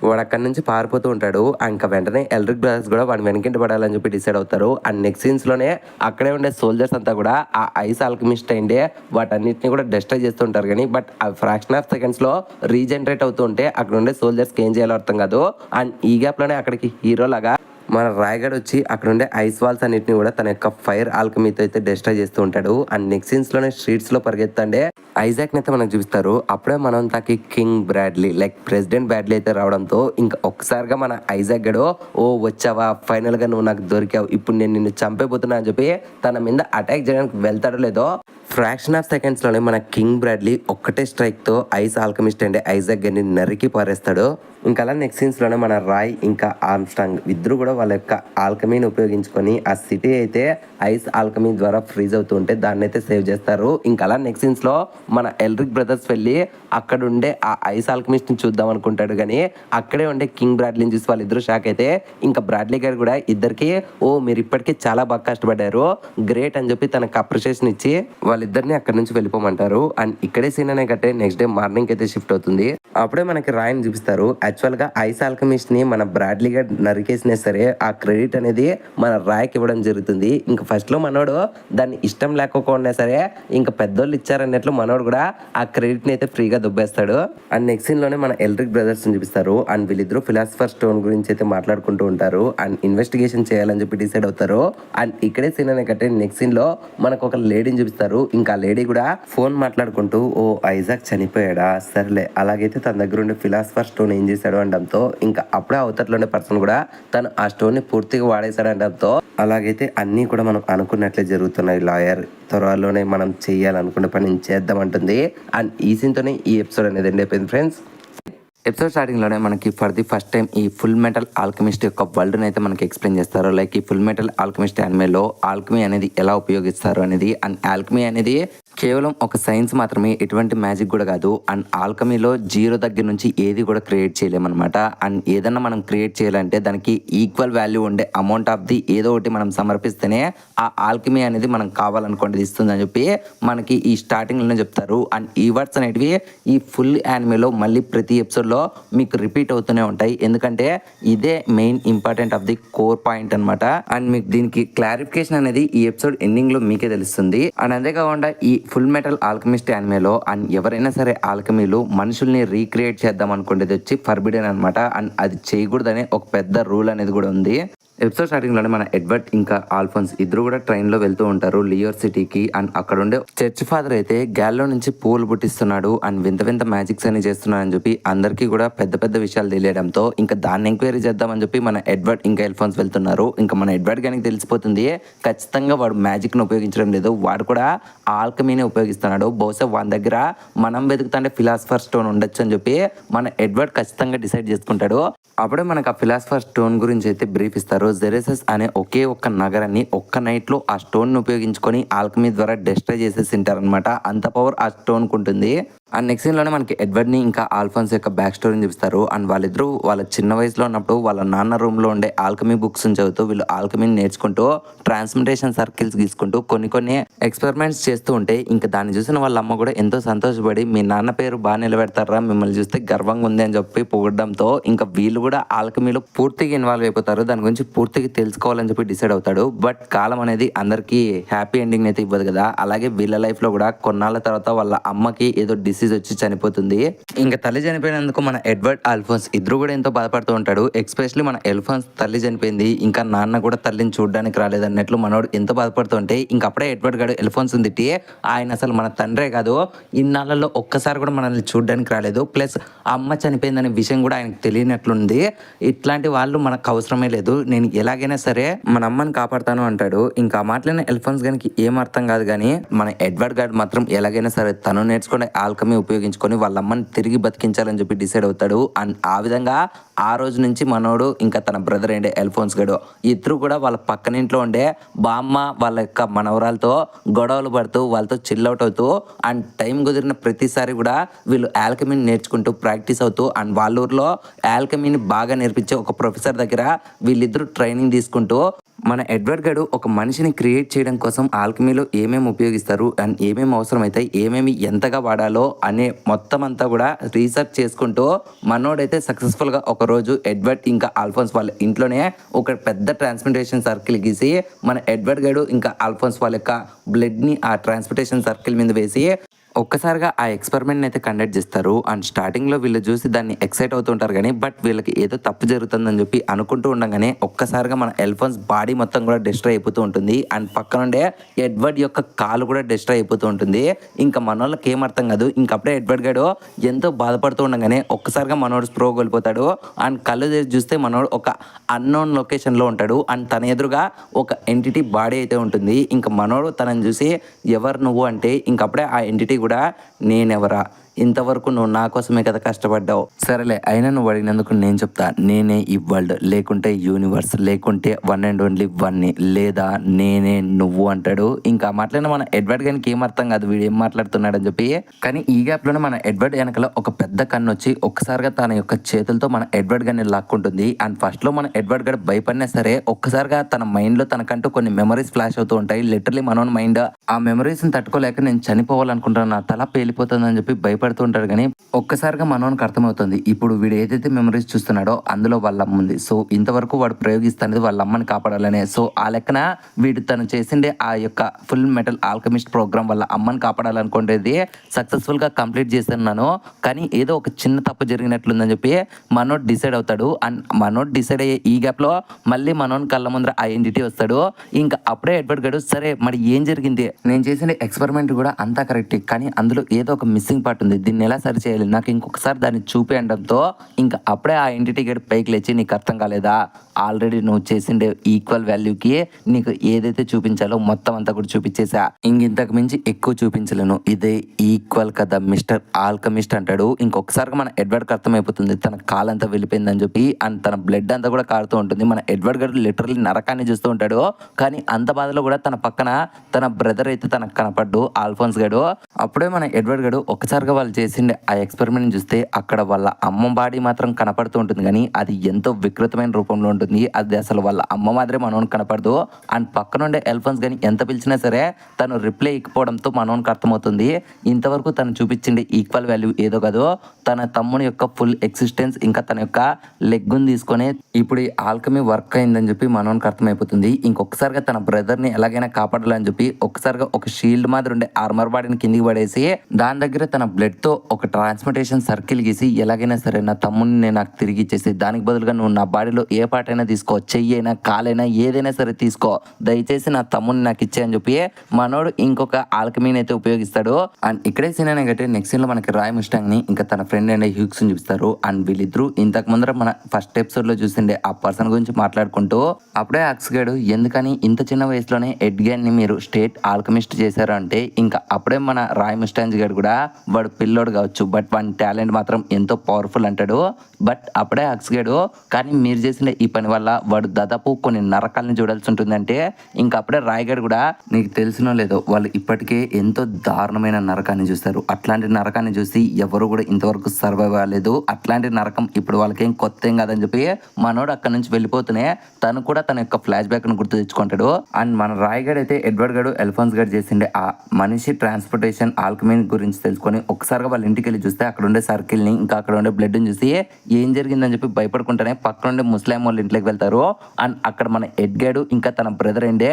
వాడు అక్కడి నుంచి పారిపోతూ ఉంటాడు. ఇంకా వెంటనే ఎల్రిక్ బ్రదర్స్ కూడా వాడిని వెనకింటి పడాలని చెప్పి డిసైడ్ అవుతారు. అండ్ నెక్స్ట్ సీన్స్లోనే అక్కడే ఉండే సోల్జర్స్ అంతా కూడా ఆ ఐస్ ఆల్కమిస్ట్ అయిండే వాటన్నిటిని కూడా డిస్ట్రాయ్ చేస్తుంటారు కానీ బట్ ఆ ఫ్రాక్షన్ ఆఫ్ సెకండ్స్లో రీజనరేట్ అవుతూ ఉంటే అక్కడ ఉండే సోల్జర్స్కి ఏం చేయాలో అర్థం కాదు. అండ్ ఈ గ్యాప్లోనే అక్కడికి హీరో లాగా మన రాయగడ్ వచ్చి అక్కడ ఉండే ఐస్ వాల్స్ అన్నిటిని కూడా తన యొక్క ఫైర్ ఆల్కమీతో అయితే డిస్ట్రాయ్ చేస్తూ ఉంటాడు. అండ్ నెక్స్ట్ సీన్స్లోనే స్ట్రీట్స్లో పరిగెత్తండే ఐజాక్ని అయితే మనకు చూపిస్తారు. అప్పుడే మనం తాకి king Bradley like president Bradley అయితే రావడంతో ఇంకా ఒక్కసారిగా మన ఐజాక్ గడు ఓ వచ్చావా ఫైనల్గా నువ్వు నాకు దొరికావు ఇప్పుడు నేను నిన్ను చంపేపోతున్నా అని చెప్పి తన మీద అటాక్ చేయడానికి వెళ్తాడో లేదో ఫ్రాక్షన్ ఆఫ్ సెకండ్స్లోనే మన కింగ్ బ్రాడ్లీ ఒక్కటే స్ట్రైక్తో ఐస్ ఆల్కమిస్ట్ అండి ఐజాక్ గని నరికి పారేస్తాడు. ఇంకా అలా నెక్స్ట్ సీన్స్లోనే మన రాయ్ ఇంకా ఆర్మ్స్ట్రాంగ్ ఇద్దరు కూడా వాళ్ళ యొక్క ఆల్కమీని ఉపయోగించుకొని ఆ సిటీ అయితే ఐస్ ఆల్కమీ ద్వారా ఫ్రీజ్ అవుతూ ఉంటే దాన్ని అయితే సేవ్ చేస్తారు. ఇంకా అలా నెక్స్ట్ సీన్స్లో మన ఎల్రిక్ బ్రదర్స్ వెళ్ళి అక్కడ ఉండే ఆ ఐస్ ఆల్కమిస్ట్ని చూద్దాం అనుకుంటాడు కానీ అక్కడే ఉండే కింగ్ బ్రాడ్లీని చూసి వాళ్ళిద్దరూ షాక్ అయితే ఇంకా బ్రాడ్లీ గారు కూడా ఇద్దరికి ఓ మీరు ఇప్పటికీ చాలా బాగా కష్టపడ్డారు గ్రేట్ అని చెప్పి తనకు అప్రిషియేషన్ ఇచ్చి వాళ్ళిద్దరిని అక్కడి నుంచి వెళ్ళిపోమంటారు. అండ్ ఇక్కడే సీన్ అనే కట్టే నెక్స్ట్ డే మార్నింగ్ అయితే షిఫ్ట్ అవుతుంది. అప్పుడే మనకి రాయని చూపిస్తారు. యాక్చువల్గా ఐస్ ఆల్కమిస్ట్ని మన బ్రాడ్లీ గారు నరికేసినా సరే ఆ క్రెడిట్ అనేది మన రాయ్కి ఇవ్వడం జరుగుతుంది. ఇంకా ఫస్ట్లో మనోడు దాన్ని ఇష్టం లేకపోయినా సరే ఇంకా పెద్దోళ్ళు ఇచ్చారన్నట్లు మనోడు కూడా ఆ క్రెడిట్ని అయితే ఫ్రీగా దుబ్బేస్తాడు. అండ్ నెక్స్ట్ సీన్లోనే మన ఎల్రిక్ బ్రదర్స్ చూపిస్తారు. అండ్ వీళ్ళిద్దరూ ఫిలాసఫర్ స్టోన్ గురించి అయితే మాట్లాడుకుంటూ ఉంటారు అండ్ ఇన్వెస్టిగేషన్ చేయాలని చెప్పి డిసైడ్ అవుతారు. అండ్ ఇక్కడే సీన్ అనే కట్టే నెక్స్ట్ సీన్లో మనకు ఒక లేడీని చూపిస్తారు. ఇంకా లేడీ కూడా ఫోన్ మాట్లాడుకుంటూ ఓ ఐజాక్ చనిపోయాడా సర్లే అలాగైతే తన దగ్గర ఉండే ఫిలాసఫర్ స్టోన్ ఏం చేశాడు వాడేశాడు అనడంతో ఇంకా అప్పుడే అవతట్లో ఉండే పర్సన్ కూడా తను ఆ స్టోన్ని పూర్తిగా వాడేశాడు అనడంతో అలాగైతే అన్నీ కూడా మనం అనుకున్నట్లే జరుగుతున్నాయి. లాయర్ త్వరలోనే మనం చేయాలనుకునే పని చేద్దామంటుంది. అండ్ ఈ సీన్తోనే ఈ ఎపిసోడ్ అనేది ఎండ్ అయిపోయింది ఫ్రెండ్స్. ఎపిసోడ్ స్టార్టింగ్లోనే మనకి ఫర్ ది ఫస్ట్ టైం ఈ ఫుల్ మెటల్ ఆల్కెమిస్ట్ యొక్క వరల్డ్ని అయితే మనకి ఎక్స్ప్లెయిన్ చేస్తారు. లైక్ ఈ ఫుల్ మెటల్ ఆల్కెమిస్ట్ యానిమేలో ఆల్కమీ అనేది ఎలా ఉపయోగిస్తారు అనేది. అండ్ ఆల్కమీ అనేది కేవలం ఒక సైన్స్ మాత్రమే, ఎటువంటి మ్యాజిక్ కూడా కాదు. అండ్ ఆల్కమీలో జీరో దగ్గర నుంచి ఏది కూడా క్రియేట్ చేయలేమన్నమాట. అండ్ ఏదన్నా మనం క్రియేట్ చేయాలంటే దానికి ఈక్వల్ వాల్యూ ఉండే అమౌంట్ ఆఫ్ ది ఏదో ఒకటి మనం సమర్పిస్తేనే ఆ ఆల్కమీ అనేది మనం కావాలనుకోండి ఇస్తుందని చెప్పి మనకి ఈ స్టార్టింగ్లోనే చెప్తారు. అండ్ ఈ వర్డ్స్ అనేటివి ఈ ఫుల్ యానిమేలో మళ్ళీ ప్రతి ఎపిసోడ్లో మీకు రిపీట్ అవుతూనే ఉంటాయి. ఎందుకంటే ఇదే main important of the core point అనమాట. అండ్ మీకు దీనికి క్లారిఫికేషన్ అనేది ఈ ఎపిసోడ్ ఎండింగ్ లో మీకే తెలుస్తుంది. అండ్ అంతేకాకుండా ఈ ఫుల్ మెటల్ ఆల్కమిస్ట్ యానిమేలో అండ్ ఎవరైనా సరే ఆల్కమీలు మనుషుల్ని రీక్రియేట్ చేద్దాం అనుకునేది వచ్చి ఫర్బిడెన్ అనమాట. అండ్ అది చేయకూడదనే ఒక పెద్ద రూల్ అనేది కూడా ఉంది. ఎపిసోడ్ స్టార్టింగ్లోనే మన ఎడ్వర్డ్ ఇంకా ఆల్ఫోన్స్ ఇద్దరు కూడా ట్రైన్లో వెళ్తూ ఉంటారు లియోర్ సిటీకి. అండ్ అక్కడ ఉండే చర్చ్ ఫాదర్ అయితే గాల్లో నుంచి పూలు పుట్టిస్తున్నాడు అండ్ వింత వింత మ్యాజిక్స్ అని చేస్తున్నాడని చెప్పి అందరికీ కూడా పెద్ద పెద్ద విషయాలు తెలియడంతో ఇంకా దాన్ని ఎంక్వైరీ చేద్దామని చెప్పి మన ఎడ్వర్డ్ ఇంకా ఎల్ఫోన్స్ వెళ్తున్నారు. ఇంకా మన ఎడ్వర్డ్ గానికి తెలిసిపోతుంది ఖచ్చితంగా వాడు మ్యాజిక్ను ఉపయోగించడం లేదు, వాడు కూడా ఆల్కమీని ఉపయోగిస్తున్నాడు. బహుశా వాని దగ్గర మనం వెతుకుతుంటే ఫిలాసఫర్ స్టోన్ ఉండొచ్చు అని చెప్పి మన ఎడ్వర్డ్ ఖచ్చితంగా డిసైడ్ చేసుకుంటాడు. అప్పుడే మనకు ఆ ఫిలాసఫర్ స్టోన్ గురించి అయితే బ్రీఫ్ ఇస్తారు. జెరెసస్ అనే ఒకే ఒక్క నగరాన్ని ఒక్క నైట్ లో ఆ స్టోన్ ని ఉపయోగించుకొని ఆల్కమీ ద్వారా డెస్ట్రాయ్ చేసేసి ఉంటారనమాట. అంత పవర్ ఆ స్టోన్ కు ఉంటుంది. అండ్ నెక్స్ట్ సీన్ లోనే మనకి ఎడ్వర్డ్ ని ఇంకా ఆల్ఫోన్స్ యొక్క బ్యాక్ స్టోరీని చూపిస్తారు. అండ్ వాళ్ళిద్దరూ వాళ్ళ చిన్న వయసులో ఉన్నప్పుడు వాళ్ళ నాన్న రూమ్ లో ఉండే ఆల్కమీ బుక్స్ చదువుతూ వీళ్ళు ఆల్కమీని నేర్చుకుంటూ ట్రాన్స్మిటేషన్ సర్కిల్స్ గీసుకుంటూ కొన్ని ఎక్స్పెరిమెంట్స్ చేస్తూ ఉంటే ఇంకా దాన్ని చూసిన వాళ్ళ అమ్మ కూడా ఎంతో సంతోషపడి మీ నాన్న పేరు బాగా నిలబెడతారా, మిమ్మల్ని చూస్తే గర్వంగా ఉంది అని చెప్పి పొగడంతో ఇంకా వీళ్ళు కూడా ఆల్కమీలో పూర్తిగా ఇన్వాల్వ్ అయిపోతారు. దాని గురించి పూర్తిగా తెలుసుకోవాలని చెప్పి డిసైడ్ అవుతాడు. బట్ కాలం అనేది అందరికీ హ్యాపీ ఎండింగ్ అయితే ఇవ్వదు కదా. అలాగే వీళ్ళ లైఫ్ లో కూడా కొన్నాళ్ళ తర్వాత వాళ్ళ అమ్మకి ఏదో డిసీజ్ వచ్చి చనిపోతుంది. ఇంకా తల్లి చనిపోయినందుకు మన ఎడ్వర్డ్ ఆల్ఫోన్స్ ఇద్దరు కూడా ఎంతో బాధపడుతూ ఉంటాడు. ఎస్పెషల్లీ మన ఎల్ఫోన్స్ తల్లి చనిపోయింది, ఇంకా నాన్న కూడా తల్లిని చూడడానికి రాలేదన్నట్లు మనోడు ఎంతో బాధపడుతుంటే ఇంకా అప్పుడే ఎడ్వర్డ్ గారు ఎల్ఫోన్స్ తిట్టి ఆయన అసలు మన తండ్రే కాదు, ఇన్నాళ్ళలో ఒక్కసారి కూడా మనల్ని చూడడానికి రాలేదు, ప్లస్ అమ్మ చనిపోయిందనే విషయం కూడా ఆయనకు తెలియనట్లుంది. ఇట్లాంటి వాళ్ళు మనకు అవసరమే లేదు, నేను ఎలాగైనా సరే మన అమ్మని కాపాడుతాను అంటాడు. ఇంకా మాటలైన ఎల్ఫోన్స్ గారికి ఏం అర్థం కాదు కానీ మన ఎడ్వర్డ్ గారు మాత్రం ఎలాగైనా సరే తను నేర్చుకునే ఆల్కమీ ఉపయోగించుకొని వాళ్ళ అమ్మని తిరిగి బతికించాలని చెప్పి డిసైడ్ అవుతాడు. అండ్ ఆ విధంగా ఆ రోజు నుంచి మనోడు ఇంకా తన బ్రదర్ ఏంటే ఎల్ఫోన్స్ గడు ఇద్దరు కూడా వాళ్ళ పక్కన ఇంట్లో ఉండే బామ్మ వాళ్ళ యొక్క మనవరాలతో గొడవలు పడుతూ వాళ్ళతో చిల్ అవుట్ అవుతూ అండ్ టైం కుదిరిన ప్రతిసారి కూడా వీళ్ళు ఆల్కమీని నేర్చుకుంటూ ప్రాక్టీస్ అవుతూ అండ్ వాళ్ళ ఊర్లో ఆల్కమీని బాగా నేర్పించే ఒక ప్రొఫెసర్ దగ్గర వీళ్ళిద్దరూ ట్రైనింగ్ తీసుకుంటూ మన ఎడ్వర్డ్ గడు ఒక మనిషిని క్రియేట్ చేయడం కోసం ఆల్కమీలో ఏమేమి ఉపయోగిస్తారు అండ్ ఏమేమి అవసరం అవుతాయి, ఏమేమి ఎంతగా వాడాలో అనే మొత్తం అంతా కూడా రీసెర్చ్ చేసుకుంటూ మనోడైతే సక్సెస్ఫుల్గా ఒకరోజు ఎడ్వర్డ్ ఇంకా ఆల్ఫోన్స్ వాళ్ళ ఇంట్లోనే ఒక పెద్ద ట్రాన్స్మిటేషన్ సర్కిల్ గీసి మన ఎడ్వర్డ్ గడు ఇంకా ఆల్ఫోన్స్ వాళ్ళ యొక్క బ్లడ్ని ఆ ట్రాన్స్మిటేషన్ సర్కిల్ మీద వేసి ఒక్కసారిగా ఆ ఎక్స్పెరిమెంట్ అయితే కండక్ట్ చేస్తారు. అండ్ స్టార్టింగ్లో వీళ్ళు చూసి దాన్ని ఎక్సైట్ అవుతుంటారు కానీ బట్ వీళ్ళకి ఏదో తప్పు జరుగుతుందని చెప్పి అనుకుంటూ ఉండగానే ఒక్కసారిగా మన ఎల్ఫోన్స్ బాడీ మొత్తం కూడా డిస్ట్రాయ్ అయిపోతూ ఉంటుంది. అండ్ పక్కన ఉండే ఎడ్వర్డ్ యొక్క కాలు కూడా డిస్ట్రాయ్ అయిపోతూ ఉంటుంది. ఇంకా మనోళ్ళకి ఏం అర్థం కాదు. ఇంకప్పుడే ఎడ్వర్డ్ గడు ఎంతో బాధపడుతూ ఉండగానే ఒక్కసారిగా మనోడు స్ప్రో కోల్పోతాడు. అండ్ కళ్ళు తెరిచి చూస్తే మనోడు ఒక అన్నోన్ లొకేషన్లో ఉంటాడు. అండ్ తన ఎదురుగా ఒక ఎంటిటీ బాడీ అయితే ఉంటుంది. ఇంకా మనోడు తనని చూసి ఎవరు నువ్వు అంటే ఇంకప్పుడే ఆ ఎంటిటీ కూడా నేనెవరా, ఇంతవరకు నువ్వు నా కోసమే కదా కష్టపడ్డావు, సరేలే అయినా నువ్వు అడిగినందుకు నేను చెప్తా, నేనే ఈ వరల్డ్ లేకుంటే యూనివర్స్ లేకుంటే వన్ అండ్ ఓన్లీ వన్ లేదా నేనే నువ్వు అంటాడు. ఇంకా మాట్లాడిన మన ఎడ్వర్డ్ గారికి ఏం అర్థం కాదు వీడు ఏం మాట్లాడుతున్నాడు అని చెప్పి. కానీ ఈ గ్యాప్ లోనే మన ఎడ్వర్డ్ వెనకలో ఒక పెద్ద కన్ను వచ్చి ఒక్కసారిగా తన యొక్క చేతులతో మన ఎడ్వర్డ్ గారిని లాక్కుంటుంది. అండ్ ఫస్ట్ లో మన ఎడ్వర్డ్ గారు భయపడినా సరే ఒక్కసారిగా తన మైండ్ లో తనకంటూ కొన్ని మెమరీస్ ఫ్లాష్ అవుతూ ఉంటాయి. లిటరలీ మన మైండ్ ఆ మెమరీస్ ని తట్టుకోలేక నేను చనిపోవాలనుకుంటున్నాను, నా తల పేలిపోతుందని చెప్పి భయపడుతుంటాడు. కానీ ఒక్కసారిగా మనోనికి అర్థమవుతుంది ఇప్పుడు వీడు ఏదైతే మెమరీస్ చూస్తున్నాడో అందులో వాళ్ళ అమ్మ ఉంది. సో ఇంతవరకు వాడు ప్రయోగిస్తున్నది వాళ్ళ అమ్మని కాపాడాలనే. సో ఆ లెక్కన వీడు తను చేసిండే ఆ యొక్క ఫుల్ మెటల్ ఆల్కమిస్ట్ ప్రోగ్రామ్ వాళ్ళ అమ్మని కాపాడాలనుకునేది సక్సెస్ఫుల్ గా కంప్లీట్ చేస్తున్నాను. కానీ ఏదో ఒక చిన్న తప్పు జరిగినట్లుందని చెప్పి మనోడ్ డిసైడ్ అవుతాడు. అండ్ మనోడ్ డిసైడ్ అయ్యే ఈ గ్యాప్ లో మళ్ళీ మనోన్ కళ్ళ ముందర ఆ ఎంటిటీ వస్తాడు. ఇంకా అప్పుడే ఎడ్వర్డ్ గడు సరే మరి ఏం జరిగింది, నేను చేసిన ఎక్స్పెరిమెంట్ కూడా అంతా కరెక్ట్ కానీ అందులో ఏదో ఒక మిస్సింగ్ పార్ట్ ఉంది, అవుతుంది, దీన్ని ఎలా సరి చేయాలి, నాకు ఇంకొకసారి దాన్ని చూపించడంతో ఇంకా అప్పుడే ఆ ఎంటిటీ గేట్ పైకి లేచి నీకు అర్థం కాలేదా, ఆల్రెడీ నువ్వు చేసిండే ఈక్వల్ వాల్యూకి నీకు ఏదైతే చూపించాలో మొత్తం అంతా కూడా చూపించేసా, ఇంతకు మించి ఎక్కువ చూపించలేను, ఇదే ఈక్వల్ కదా మిస్టర్ ఆల్కమిస్ట్ అంటాడు. ఇంకొకసారిగా మన ఎడ్వర్డ్కి అర్థమైపోతుంది తన కాలంతా వెళ్ళిపోయిందని చెప్పి, అండ్ తన బ్లడ్ అంతా కూడా కారుతూ ఉంటుంది. మన ఎడ్వర్డ్ గారు లిటరల్లీ నరకాన్ని చూస్తూ ఉంటాడు. కానీ అంత బాధలో కూడా తన పక్కన తన బ్రదర్ అయితే తనకు కనపడ్డు, ఆల్ఫోన్స్ గడు. అప్పుడే మన ఎడ్వర్డ్ గడు ఒకసారిగా వాళ్ళు చేసిండే ఆ ఎక్స్పెరిమెంట్ చూస్తే అక్కడ వాళ్ళ అమ్మ బాడీ మాత్రం కనపడుతూ ఉంటుంది, కానీ అది ఎంతో వికృతమైన రూపంలో ఉంటుంది. అది అసలు వాళ్ళ అమ్మ మాదిరే మనోనికి కనపడదు. అండ్ పక్కన ఉండే ఎల్ఫోన్స్ కానీ ఎంత పిలిచినా సరే తను రిప్లై ఇకపోవడంతో మనోనికి అర్థమవుతుంది ఇంతవరకు తను చూపించిండే ఈక్వల్ వాల్యూ ఏదో కాదు, తన తమ్ముని యొక్క ఫుల్ ఎగ్జిస్టెన్స్ ఇంకా తన యొక్క లెగ్గుని తీసుకొని ఇప్పుడు ఈ ఆల్కమీ వర్క్ అయిందని చెప్పి మనోనికి అర్థమైపోతుంది. ఇంకొకసారిగా తన బ్రదర్ని ఎలాగైనా కాపాడాలని చెప్పి ఒకసారిగా ఒక షీల్డ్ మాదిరి ఉండే ఆర్మర్ బాడీని కిందికి పడేసి దాని దగ్గర తన బ్లడ్తో ఒక ట్రాన్స్మిటేషన్ సర్కిల్ గీసి ఎలాగైనా సరే నా తమ్ముడిని నేను నాకు తిరిగి ఇచ్చేసి దానికి బదులుగా నువ్వు నా బాడీలో ఏ పార్ట్ అయినా తీసుకో, చెయ్యి అయినా కాలైనా ఏదైనా సరే తీసుకో, దయచేసి నా తమ్ముడిని నాకు ఇచ్చేయని చెప్పి మనోడు ఇంకొక ఆల్కమీని అయితే ఉపయోగిస్తాడు. అండ్ ఇక్కడే సీన్ అయినా గట్టి నెక్స్ట్ సీన్ లో మనకి రాయ్ ముస్టాంగ్ ని ఇంకా తన ఫ్రెండ్ అండ్ హ్యూక్స్ చూపిస్తారు. అండ్ వీళ్ళిద్దరు ఇంతకు ముందర మన ఫస్ట్ ఎపిసోడ్ లో చూసిండే ఆ పర్సన్ గురించి మాట్లాడుకుంటూ అప్పుడే అక్స్ గడు ఎందుకని ఇంత చిన్న వయసులోనే ఎడ్గన్ ని మీరు స్టేట్ ఆల్కమిస్ట్ చేశారు అంటే ఇంకా అప్పుడే మన రాయ్ ముస్టాంగ్ గడు కూడా వాడు పిల్లోడు కావచ్చు బట్ వాడి టాలెంట్ మాత్రం ఎంతో పవర్ఫుల్ అంటాడు. బట్ అప్పుడే అక్స్ గడు కానీ మీరు చేసిన ఈ పని వల్ల వాడు దాదాపు కొన్ని నరకాలని చూడాల్సి ఉంటుందంటే ఇంకా అప్పుడే రాయగడ్ కూడా నీకు తెలిసినో లేదో వాళ్ళు ఇప్పటికే ఎంతో దారుణమైన నరకాన్ని చూస్తారు, అట్లాంటి నరకాన్ని చూసి ఎవరు కూడా ఇంతవరకు సర్వైవ్ అవ్వలేదు, అట్లాంటి నరకం ఇప్పుడు వాళ్ళకేం కొత్త ఏం కాదని చెప్పి మనోడు అక్కడ నుంచి వెళ్ళిపోతూనే తను కూడా తన యొక్క ఫ్లాష్ బ్యాక్ ను గుర్తు తెచ్చుకుంటాడు. అండ్ మన రాయగడ్ అయితే ఎడ్వర్డ్ గడు ఎల్ఫోన్స్ గడ్ చేసిండే ఆ మనిషి ట్రాన్స్పోర్టేషన్ ఆల్కమీ గురించి తెలుసుకొని ఒకసారిగా వాళ్ళ ఇంటికి వెళ్ళి చూస్తే అక్కడ ఉండే సర్కిల్ ని ఇంకా అక్కడ ఉండే బ్లడ్ ని చూసి ఏం జరిగిందని చెప్పి భయపడుకుంటానే పక్కన ఉండే ముస్లిం వాళ్ళ ఇంట్లోకి వెళ్తారు. అండ్ అక్కడ మన ఎడ్గాడు ఇంకా తన బ్రదర్ అండే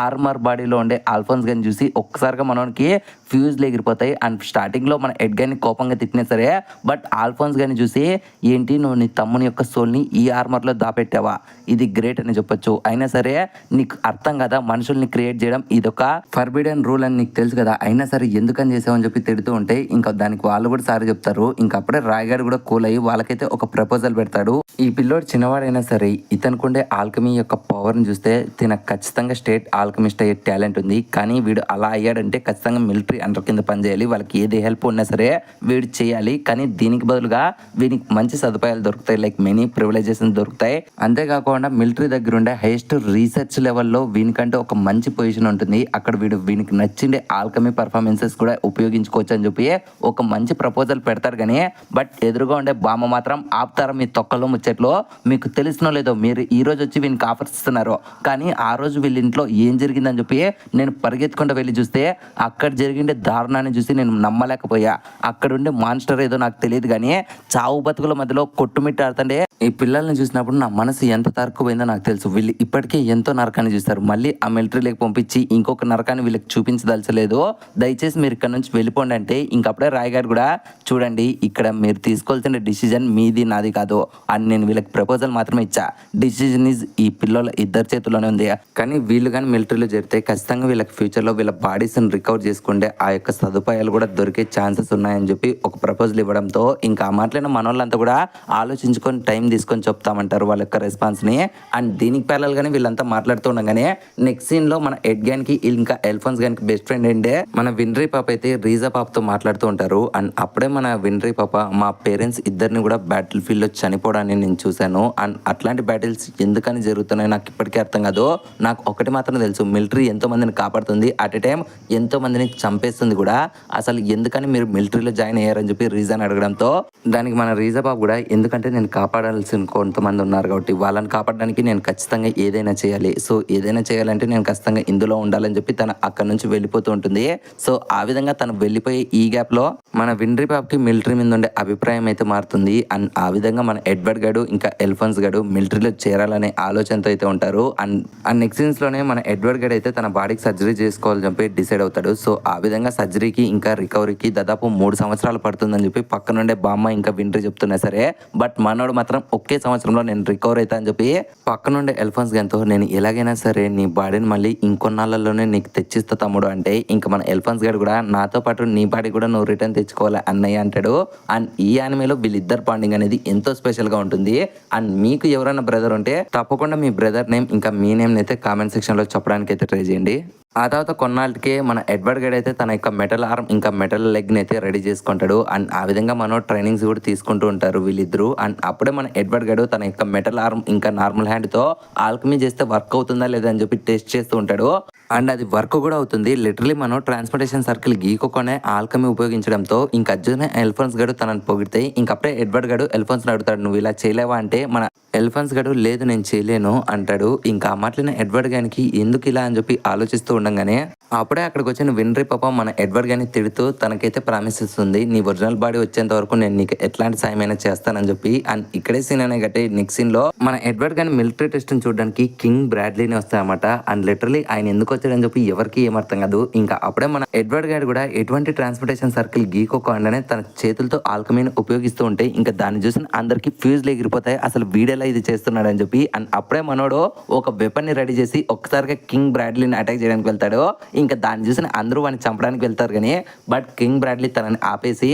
ఆర్మర్ బాడీలో ఉండే ఆల్ఫోన్స్ గని చూసి ఒక్కసారిగా మనోనికి ఫ్యూజ్లు ఎగిరిపోతాయి. అండ్ స్టార్టింగ్ లో మన ఎడ్ గాని కోపంగా తిట్టినా సరే బట్ ఆల్ఫోన్స్ గాని చూసి ఏంటి నువ్వు నీ తమ్ముని యొక్క సోల్ని ఈ ఆర్మర్ లో దాపెట్టావా, ఇది గ్రేట్ అని చెప్పొచ్చు. అయినా సరే నీకు అర్థం కదా మనుషుల్ని క్రియేట్ చేయడం ఇదొక ఫర్బిడెన్ రూల్ అని నీకు తెలుసు కదా, అయినా సరే ఎందుకని చేసావని చెప్పి తిడుతూ ఉంటే ఇంకా దానికి వాళ్ళు కూడా సారీ చెప్తారు. ఇంకా అప్పుడే రాయగాడు కూడా కూల్ అయ్యి వాళ్ళకైతే ఒక ప్రపోజల్ పెడతాడు. ఈ పిల్లోడు చిన్నవాడైనా సరే ఇతనుకుండే ఆల్కమీ యొక్క పవర్ ని చూస్తే తినకు ఖచ్చితంగా స్టేట్ ఆల్కమిస్ట్ అయ్యే టాలెంట్ ఉంది, కానీ వీడు అలా అయ్యాడంటే ఖచ్చితంగా మిలిటరీ అండర్ కింద పనిచేయాలి, వాళ్ళకి ఏది హెల్ప్ ఉన్నా సరే వీడు చేయాలి. కానీ దీనికి బదులుగా వీనికి మంచి సదుపాయాలు దొరుకుతాయి, లైక్ మెనీ ప్రివిలైజేషన్ దొరుకుతాయి. అంతేకాకుండా మిలిటరీ దగ్గర ఉండే హైయెస్ట్ రీసెర్చ్ లెవెల్లో వీనికంటే ఒక మంచి పొజిషన్ ఉంటుంది, అక్కడ వీనికి నచ్చిండే ఆల్కమీ పర్ఫార్మెన్సెస్ కూడా ఉపయోగించుకోవచ్చు అని చెప్పి ఒక మంచి ప్రపోజల్ పెడతారు. కానీ బట్ ఎదురుగా ఉండే బామ్మ మాత్రం ఆపుతారా మీ తొక్కలో ముచ్చట్లో, మీకు తెలిసినో లేదో మీరు ఈ రోజు వచ్చి వీనికి ఆఫర్స్ ఇస్తున్నారు, కానీ ఆ రోజు వీళ్ళ ఇంట్లో ఏం జరిగిందని చెప్పి నేను పరిగెత్తుకుంటూ వెళ్ళి చూస్తే అక్కడ జరిగిండే దారుణాన్ని చూసి నేను నమ్మలేకపోయా. అక్కడ ఉండే మాన్స్టర్ ఏదో నాకు తెలియదు కానీ చావు బతుకుల మధ్యలో కొట్టుమిట్టి ఆడుతుండే ఈ పిల్లల్ని చూసినప్పుడు నా మనసు ఎంత తరుక్కుపోయిందో నాకు తెలుసు. వీళ్ళు ఇప్పటికే ఎంతో నరకాన్ని చూస్తారు, మళ్ళీ ఆ మిలిటరీలోకి పంపించి ఇంకొక నరకాన్ని వీళ్ళకి చూపించదలచలేదు, దయచేసి మీరు ఇక్కడ నుంచి వెళ్ళిపోండి అంటే ఇంకప్పుడే రాయ్ గారు కూడా చూడండి ఇక్కడ మీరు తీసుకోవాల్సిన డిసిజన్ మీది నాది కాదు అని నేను వీళ్ళకి ప్రపోజల్ మాత్రమే ఇచ్చా, డిసిజన్ ఈజ్ ఈ పిల్లల ఇద్దరి చేతుల్లోనే ఉంది, కానీ వీళ్ళు కానీ మిలిటరీలో చేరితే ఖచ్చితంగా వీళ్ళకి ఫ్యూచర్లో వీళ్ళ బాడీస్ని రికవర్ చేసుకుంటే ఆ యొక్క సదుపాయాలు కూడా దొరికే ఛాన్సెస్ ఉన్నాయని చెప్పి ఒక ప్రపోజల్ ఇవ్వడంతో ఇంకా ఆ మాటలైన మనోళ్ళంతా కూడా ఆలోచించుకొని టైం తీసుకొని చెప్తామంటారు వాళ్ళ యొక్క రెస్పాన్స్ని. అండ్ దీనికి ప్యారల్ గానీ వీళ్ళంతా మాట్లాడుతూ ఉండగానే నెక్స్ట్ సీన్ లో మన ఎడ్ గాన్ కి ఇంకా ఎల్ఫోన్స్ గాన్ కి బెస్ట్ ఫ్రెండ్ ఏంటే మన విన్రీ పాప అయితే రీజా పాపతో మాట్లాడుతూ ఉంటారు. అండ్ అప్పుడే మన విన్రీ పాప మా పేరెంట్స్ ఇద్దరిని కూడా బ్యాటిల్ ఫీల్డ్ లో చనిపోవడాన్ని నేను చూశాను, అండ్ అట్లాంటి బ్యాటిల్స్ ఎందుకని జరుగుతున్నాయి నాకు ఇప్పటికీ అర్థం కాదు, నాకు ఒకటి మాత్రం తెలుసు మిలిటరీ ఎంతో మందిని కాపాడుతుంది, అట్ ఎ టైం ఎంతో మందిని చంపేస్తుంది కూడా, అసలు ఎందుకని మీరు మిలిటరీలో జాయిన్ అయ్యారని చెప్పి రీజన్ అడగడంతో దానికి మన రీజా పాప కూడా ఎందుకంటే నేను కాపాడాల్సిన కొంతమంది ఉన్నారు కాబట్టి వాళ్ళని కాపాడడానికి నేను ఖచ్చితంగా ఏదైనా చేయాలి, సో ఏదైనా చేయాలంటే నేను ఖచ్చితంగా ఇందులో ఉండాలని చెప్పి తన అక్కడ నుంచి వెళ్ళిపోతూ ఉంటుంది. సో ఆ విధంగా తను వెళ్ళిపోయే ఈ గ్యాప్ లో మన విన్రీ పాప్కి మిలిటరీ మీద ఉండే అభిప్రాయం అయితే మారుతుంది. అండ్ ఆ విధంగా మన ఎడ్వర్డ్ గడు ఇంకా ఎల్ఫోన్స్ గడు మిలిటరీలో చేరాలనే ఆలోచనతో అయితే ఉంటారు. అండ్ నెక్స్ట్ సీన్స్ లోనే మన ఎడ్వర్డ్ గడ్ అయితే తన బాడీకి సర్జరీ చేసుకోవాలని చెప్పి డిసైడ్ అవుతాడు. సో ఆ విధంగా సర్జరీకి ఇంకా రికవరీకి దాదాపు 3 సంవత్సరాలు పడుతుందని చెప్పి పక్కన ఉండే బామ్మ ఇంకా విన్రీ చెప్తున్నా సరే బట్ మనోడు మాత్రం ఒకే సంవత్సరంలో నేను రికవర్ అవుతా అని చెప్పి పక్కన ఉండే ఎల్ఫోన్స్ గన్తో నేను ఎలాగైనా సరే నీ బాడీని మళ్ళీ ఇంకొన్నాళ్ళలోనే నీకు తెచ్చిస్తా తమ్ముడు అంటే ఇంకా మన ఎల్ఫోన్స్ గడ్ కూడా నాతో పాటు నీ బాడీ కూడా నువ్వు రిటర్న్ తెచ్చుకోవాలి అన్నయ్య అంటాడు. అండ్ ఈ యానిమేలో వీళ్ళిద్దరు బాండింగ్ అనేది ఎంతో స్పెషల్ గా ఉంటుంది. అండ్ మీకు ఎవరైనా బ్రదర్ ఉంటే తప్పకుండా మీ బ్రదర్ నేమ్ ఇంకా మీ నేమ్ అయితే కామెంట్ సెక్షన్ లో చెప్పడానికి అయితే ట్రై చేయండి. ఆ తర్వాత కొన్నాళ్ళకి మన ఎడ్వర్డ్ గడ్ అయితే తన యొక్క మెటల్ ఆర్మ్ ఇంకా మెటల్ లెగ్ ని అయితే రెడీ చేసుకుంటాడు. అండ్ ఆ విధంగా మనం ట్రైనింగ్స్ కూడా తీసుకుంటూ ఉంటారు వీళ్ళిద్దరు. అండ్ అప్పుడే మన ఎడ్వర్డ్ గడ్ తన యొక్క మెటల్ ఆర్మ్ ఇంకా నార్మల్ హ్యాండ్ తో ఆల్కమీ చేస్తే వర్క్ అవుతుందా లేదా అని చెప్పి టెస్ట్ చేస్తూ ఉంటాడు. అండ్ అది వర్క్ కూడా అవుతుంది. లిటరలీ మనం ట్రాన్స్పోర్టేషన్ సర్కిల్ గీకోనే ఆల్కమీ ఉపయోగించడంతో ఇంకా అర్జున్ ఎల్ఫోన్స్ గడు తనని పొగిడితే ఇంకప్పుడే ఎడ్వర్డ్ గడు ఎల్ఫోన్స్ అడుగుతాడు, నువ్వు ఇలా చేయలేవా అంటే మన ఎల్ఫోన్స్ గడు లేదు నేను చేయలేను అంటాడు. ఇంకా ఆ మాటలైన ఎడ్వర్డ్ గానికి ఎందుకు ఇలా అని చెప్పి ఆలోచిస్తూ ఉండగానే అప్పుడే అక్కడికి వచ్చిన విన్రీ పాప మన ఎడ్వర్డ్ గాని తిడుతూ తనకైతే ప్రామిస్ ఇస్తుంది, నీ ఒరిజినల్ బాడీ వచ్చేంత వరకు నేను నీకు ఎట్లాంటి సాయమైనా చేస్తానని చెప్పి. అండ్ ఇక్కడే సీన్ అనే గట్టి నెక్స్ట్ సీన్ లో మన ఎడ్వర్డ్ గాని మిలిటరీ టెస్ట్ చూడడానికి కింగ్ బ్రాడ్లీని వస్తాయన్నమాట. అండ్ లిటరలీ ఆయన ఎందుకు వచ్చాడని చెప్పి ఎవరికి ఏమర్థం కాదు. ఇంకా అప్పుడే మన ఎడ్వర్డ్ గారు కూడా ఎటువంటి ట్రాన్స్పోర్టేషన్ సర్కిల్ గీకోకుండానే తన చేతులతో ఆల్కమీని ఉపయోగిస్తూ ఉంటే ఇంకా దాన్ని చూసిన అందరికి ఫ్యూజ్లు ఎగిరిపోతాయి, అసలు వీడేలా ఇది చేస్తున్నాడు అని చెప్పి. అండ్ అప్పుడే మనోడు ఒక వెపన్ ని రెడీ చేసి ఒక్కసారిగా కింగ్ బ్రాడ్లీని అటాక్ చేయడానికి వెళ్తాడు. ఇంకా దాన్ని చూసిన అందరూ వాడిని చంపడానికి వెళ్తారు కానీ బట్ కింగ్ బ్రాడ్లీ తనని ఆపేసి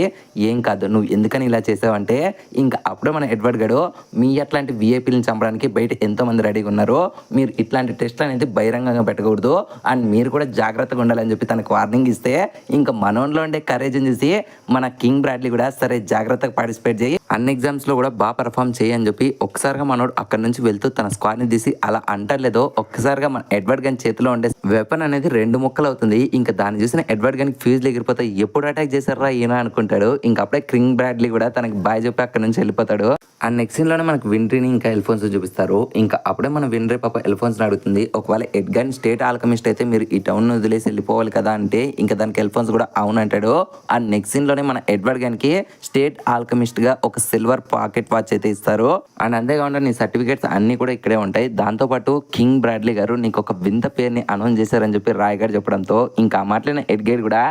ఏం కాదు నువ్వు ఎందుకని ఇలా చేసావంటే ఇంకా అప్పుడే మన ఎడ్వర్డ్ గడు మీ అట్లాంటి విఐపీలను చంపడానికి బయట ఎంతో మంది రెడీగా ఉన్నారు, మీరు ఇట్లాంటి టెస్ట్లు అనేది బహిరంగంగా పెట్టకూడదు అండ్ మీరు కూడా జాగ్రత్తగా ఉండాలని చెప్పి తనకు వార్నింగ్ ఇస్తే ఇంకా మనోన్లో ఉండే కరేజ్ చూసి మన కింగ్ బ్రాడ్లీ కూడా సరే జాగ్రత్తగా పార్టిసిపేట్ చేయి, అన్ని ఎగ్జామ్స్ లో కూడా బాగా పర్ఫామ్ చేయి అని చెప్పి ఒక్కసారిగా మనోడు అక్కడ నుంచి వెళ్తూ తన స్క్వాడ్ ని తీసి అలా అంటలేదో ఒక్కసారిగా మన ఎడ్వర్డ్ గన్ చేతిలో ఉండే వెపన్ అనేది 2 ముక్కలు అవుతుంది. ఇంకా దాన్ని చూసిన ఎడ్వర్డ్ గన్ ఫ్యూజ్ ఎగిరిపోతే ఎప్పుడు అటాక్ చేశారా ఈయన అనుకుంటాడు. ఇంకా అప్పుడే కింగ్ బ్రాడ్లీ కూడా తనకి బాయ్ చెప్పి అక్కడ నుంచి వెళ్ళిపోతాడు. అండ్ నెక్స్ట్ సీన్ లోనే మనకు విన్రీని ఇంకా ఎల్ఫోన్స్ చూపిస్తారు. ఇంకా అప్పుడే మన విన్రీ పాప ఎల్ఫోన్స్ అడుగుతుంది, ఒకవేళ ఎడ్గన్ స్టేట్ ఆల్కమిస్ట్ అయితే మీరు ఈ టౌన్ వదిలేసి వెళ్ళిపోవాలి కదా అంటే ఇంకా దానికి ఎల్ఫోన్స్ కూడా అవును అంటాడు. అండ్ నెక్స్ట్ సీన్ లోనే మన ఎడ్వర్డ్ గన్ కి స్టేట్ ఆల్కమిస్ట్ గా ఒక సిల్వర్ పాకెట్ వాచ్ అయితే ఇస్తారు. అండ్ అంతేకాకుండా నీ సర్టిఫికేట్స్ అన్ని కూడా ఇక్కడే ఉంటాయి, దాంతో పాటు కింగ్ బ్రాడ్లీ గారు నీకు ఒక వింత పేరుని అనౌన్స్ చేశారని చెప్పి రాయ్ గారు చెప్పడంతో ఇంకా ఆ మాటలైన ఎడ్గేర్ కూడా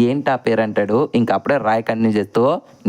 ఏంటి ఆ పేరు అంటాడు. ఇంకా అప్పుడే రాయ్ కంటిన్యూ చేస్తూ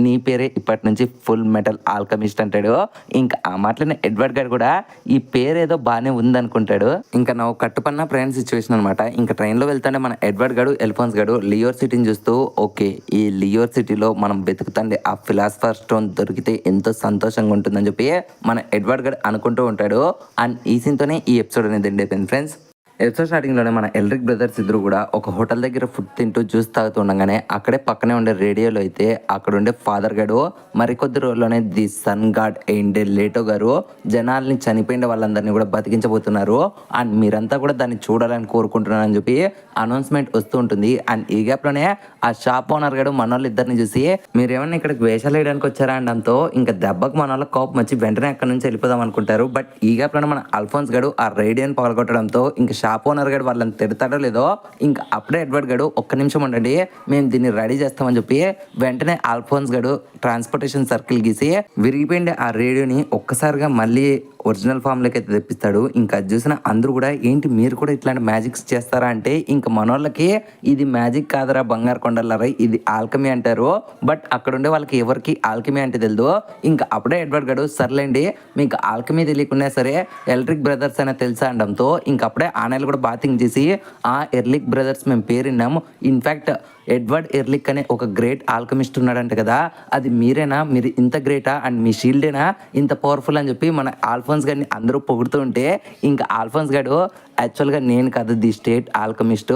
నీ పేరే ఇప్పటి నుంచి ఫుల్ మెటల్ ఆల్కమిస్ట్ అంటాడు. ఇంకా ఆ మాటలైన ఎడ్వర్డ్ గారు కూడా ఈ పేరు ఏదో బాగానే ఉంది అనుకుంటాడు. ఇంకా నువ్వు కట్టుపన్న ప్రయాణ సిచ్యువేషన్ అనమాట. ఇంకా ట్రైన్ లో వెళ్తాంటే మన ఎడ్వర్డ్ గడు ఎల్ఫోన్స్ గడు లియోర్ సిటీని చూస్తూ ఓకే ఈ లియోర్ సిటీలో మనం వెతుకుతాండే ఆ ఫిలాసఫర్ స్టోన్ దొరికితే ఎంతో సంతోషంగా ఉంటుందని చెప్పి మన ఎడ్వర్డ్ గడు అనుకుంటూ ఉంటాడు. అండ్ ఈ సీన్ తోనే ఈ ఎపిసోడ్ అనేది ఎండ్ అయిపోయింది ఫ్రెండ్స్. ఎపిసోడ్ స్టార్టింగ్ లోనే మన ఎల్రిక్ బ్రదర్స్ ఇద్దరు కూడా ఒక హోటల్ దగ్గర ఫుడ్ తింటూ జ్యూస్ తాగుతూ ఉండగానే అక్కడే పక్కనే ఉండే రేడియోలో అయితే అక్కడ ఉండే ఫాదర్ గడు మరికొద్ది రోజుల్లోనే ది సన్ గాడ్ ఏండే లేటో గారు జనాల్ని చనిపోయిన వాళ్ళందరినీ కూడా బతికించబోతున్నారు అండ్ మీరంతా కూడా దాన్ని చూడాలని కోరుకుంటున్నాను అని చెప్పి అనౌన్స్మెంట్ వస్తూ ఉంటుంది. అండ్ ఈ గ్యాప్ లోనే ఆ షాప్ ఓనర్ గడు మనోళ్ళు ఇద్దరిని చూసి మీరేమన్నా ఇక్కడికి వేషాలు వేయడానికి వచ్చారా అనడంతో ఇంకా దెబ్బకు మన వాళ్ళ కోపం వచ్చి వెంటనే అక్కడ నుంచి వెళ్ళిపోదాం అనుకుంటారు. బట్ ఈ గ్యాప్ లోనే మన అల్ఫోన్స్ గడు ఆ రేడియోని పగలగొట్టడంతో ఇంకా షాప్ ఓనర్ గడు వాళ్ళని తిడతాడో లేదో ఇంకా అప్పుడే ఎడ్వర్డ్ గడు ఒక్క నిమిషం ఉండండి మేము దీన్ని రెడీ చేస్తామని చెప్పి వెంటనే అల్ఫోన్స్ గడు ట్రాన్స్పోర్టేషన్ సర్కిల్ గీసి విరిగిపోయిండే ఆ రేడియోని ఒక్కసారిగా మళ్ళీ ఒరిజినల్ ఫామ్ లోకి అయితే తెప్పిస్తాడు. ఇంకా అది చూసిన అందరూ కూడా ఏంటి మీరు కూడా ఇట్లాంటి మ్యాజిక్స్ చేస్తారా అంటే ఇంకా మనోళ్ళకి ఇది మ్యాజిక్ కాదరా బంగారు కొండలరా ఇది ఆల్కమీ అంటారు. బట్ అక్కడ ఉండే వాళ్ళకి ఎవరికి ఆల్కమీ అంటే తెలియదు. ఇంకా అప్పుడే ఎడ్వర్డ్ గడు సర్లేండి మీకు ఆల్కమీ తెలియకున్నా సరే ఎలక్ట్రిక్ బ్రదర్స్ అనే తెలుసా అనడంతో ఇంకా అప్పుడే ఆనలు కూడా బాతింగ్ చేసి ఆ ఎర్లిక్ బ్రదర్స్ మేము పేరున్నాము, ఇన్ఫాక్ట్ ఎడ్వర్డ్ ఎర్లిక్ అనే ఒక గ్రేట్ ఆల్కమిస్ట్ ఉన్నాడంట కదా అది మీరేనా, మీరు ఇంత గ్రేటా అండ్ మీ షీల్డేనా ఇంత పవర్ఫుల్ అని చెప్పి మన ఆల్ఫోన్స్ గారిని అందరూ పొగుడుతూ ఉంటే ఇంకా ఆల్ఫోన్స్ గారు యాక్చువల్గా నేను కాదు ది స్టేట్ ఆల్కమిస్ట్